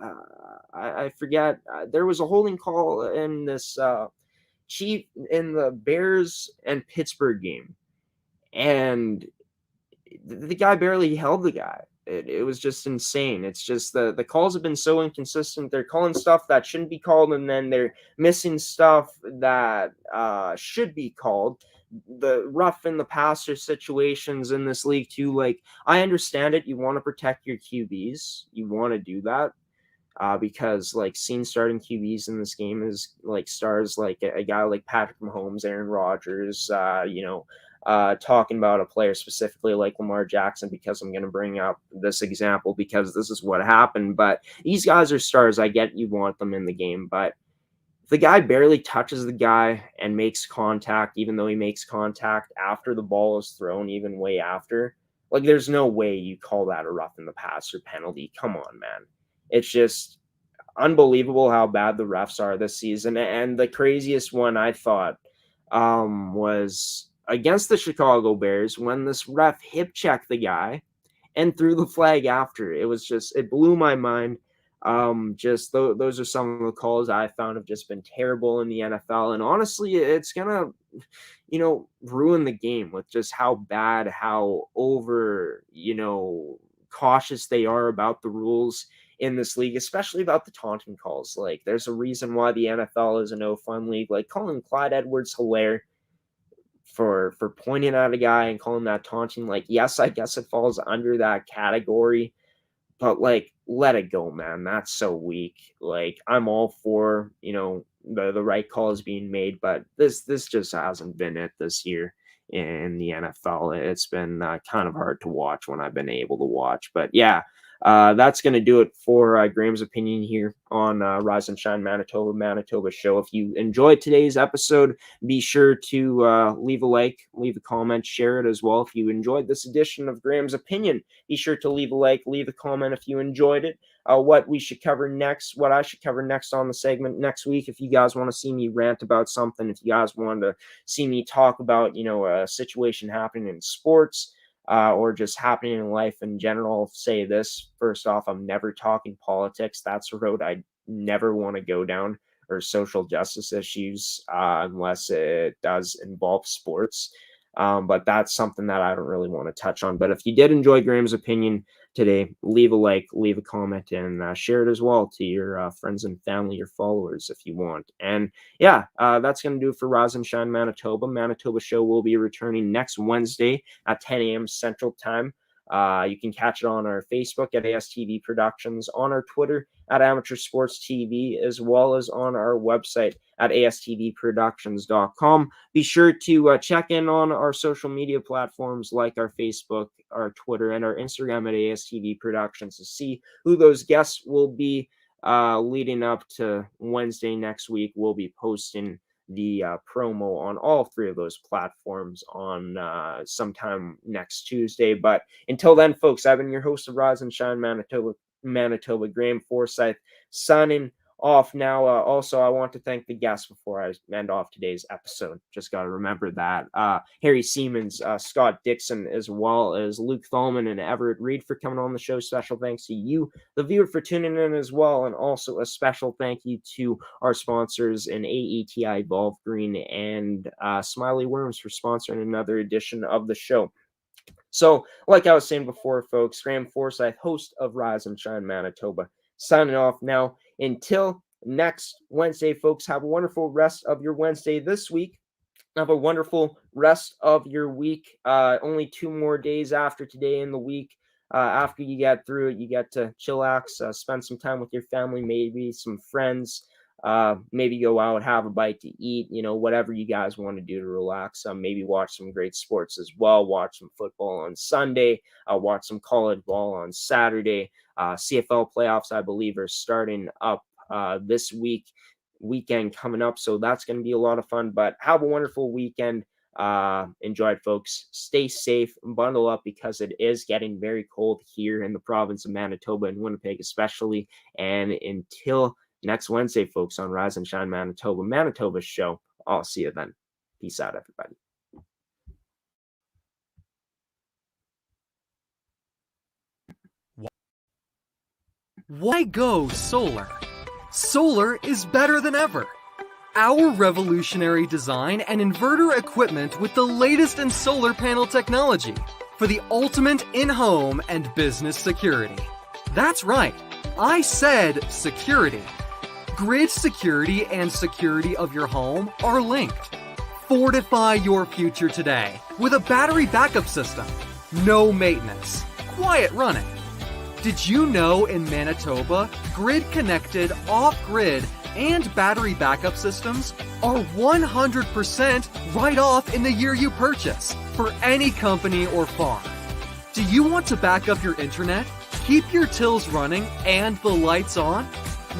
I forget, there was a holding call in this in the Bears and Pittsburgh game, and the guy barely held the guy. It was just insane. It's just the calls have been so inconsistent. They're calling stuff that shouldn't be called, and then they're missing stuff that should be called. The rough in the passer situations in this league too. I understand it. You want to protect your QBs. You want to do that. Because seeing starting QBs in this game is stars a guy like Patrick Mahomes, Aaron Rodgers, talking about a player specifically like Lamar Jackson, because I'm going to bring up this example because this is what happened. But these guys are stars. I get you want them in the game, but if the guy barely touches the guy and makes contact, even though he makes contact after the ball is thrown, even way after, there's no way you call that a rough in the passer penalty. Come on, man. It's just unbelievable how bad the refs are this season. And the craziest one I thought was against the Chicago Bears when this ref hip checked the guy and threw the flag after. It blew my mind. Those are some of the calls I found have just been terrible in the NFL. And honestly, it's going to, ruin the game with just how bad, how over, cautious they are about the rules in this league, especially about the taunting calls. Like, there's a reason why the NFL is a no-fun league. Like, calling Clyde Edwards-Helaire for pointing at a guy and calling that taunting, like, yes, I guess it falls under that category, but like, let it go, man. That's so weak. Like, I'm all for, the right calls being made, but this just hasn't been it this year in the NFL. It's been kind of hard to watch when I've been able to watch. But yeah, that's going to do it for Graeme's opinion here on Rise and Shine Manitoba show. If you enjoyed today's episode, be sure to leave a like, leave a comment, share it as well. If you enjoyed this edition of Graeme's opinion, be sure to leave a like, leave a comment if you enjoyed it. What we should cover next, what I should cover next on the segment next week. If you guys want to see me rant about something, if you guys want to see me talk about, a situation happening in sports, or just happening in life in general, I'll say this. First off, I'm never talking politics. That's a road I never want to go down, or social justice issues, unless it does involve sports. But that's something that I don't really want to touch on. But if you did enjoy Graeme's opinion today, leave a like, leave a comment, and share it as well to your friends and family, your followers, if you want. And yeah, that's going to do it for Rise and Shine Manitoba. Manitoba show will be returning next Wednesday at 10 a.m. Central Time. You can catch it on our Facebook at ASTV Productions, on our Twitter at Amateur Sports TV, as well as on our website at astvproductions.com. Be sure to check in on our social media platforms like our Facebook, our Twitter, and our Instagram at ASTV Productions to see who those guests will be leading up to Wednesday next week. We'll be posting the promo on all three of those platforms on sometime next Tuesday. But until then, folks, I've been your host of Rise and Shine Manitoba, Graeme Forsyth, signing off now. Also, I want to thank the guests before I end off today's episode. Just got to remember that. Harry Siemens, Scott Dixon, as well as Luke Thalman and Everett Reid for coming on the show. Special thanks to you, the viewer, for tuning in as well. And also a special thank you to our sponsors in AETI Evolve Green and Smiley Worms for sponsoring another edition of the show. So, like I was saying before, folks, Graeme Forsyth, host of Rise and Shine Manitoba, signing off now. Until next Wednesday, folks, have a wonderful rest of your Wednesday this week. Have a wonderful rest of your week. Only 2 more days after today in the week. After you get through it, you get to chillax, spend some time with your family, maybe some friends, maybe go out, have a bite to eat, whatever you guys want to do to relax. Maybe watch some great sports as well. Watch some football on Sunday. Watch some college ball on Saturday. CFL playoffs, I believe, are starting up this weekend coming up. So that's going to be a lot of fun. But have a wonderful weekend. Enjoy it, folks. Stay safe and bundle up, because it is getting very cold here in the province of Manitoba and Winnipeg especially. And until next Wednesday, folks, on Rise and Shine Manitoba show. I'll see you then. Peace out, everybody. Why go solar? Solar is better than ever. Our revolutionary design and inverter equipment with the latest in solar panel technology for the ultimate in-home and business security. That's right, I said security. Grid security and security of your home are linked. Fortify your future today with a battery backup system. No maintenance, quiet running. Did you know in Manitoba, grid-connected, off-grid, and battery backup systems are 100% right off in the year you purchase for any company or farm? Do you want to back up your internet, keep your tills running, and the lights on?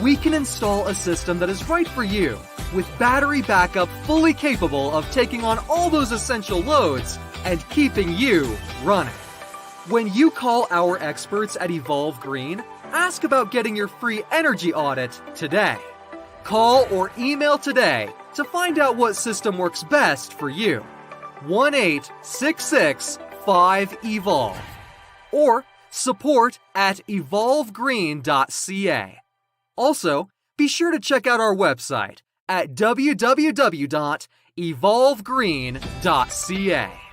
We can install a system that is right for you with battery backup fully capable of taking on all those essential loads and keeping you running. When you call our experts at Evolve Green, ask about getting your free energy audit today. Call or email today to find out what system works best for you. 1-866-5-EVOLVE or support@evolvegreen.ca. Also, be sure to check out our website at www.evolvegreen.ca.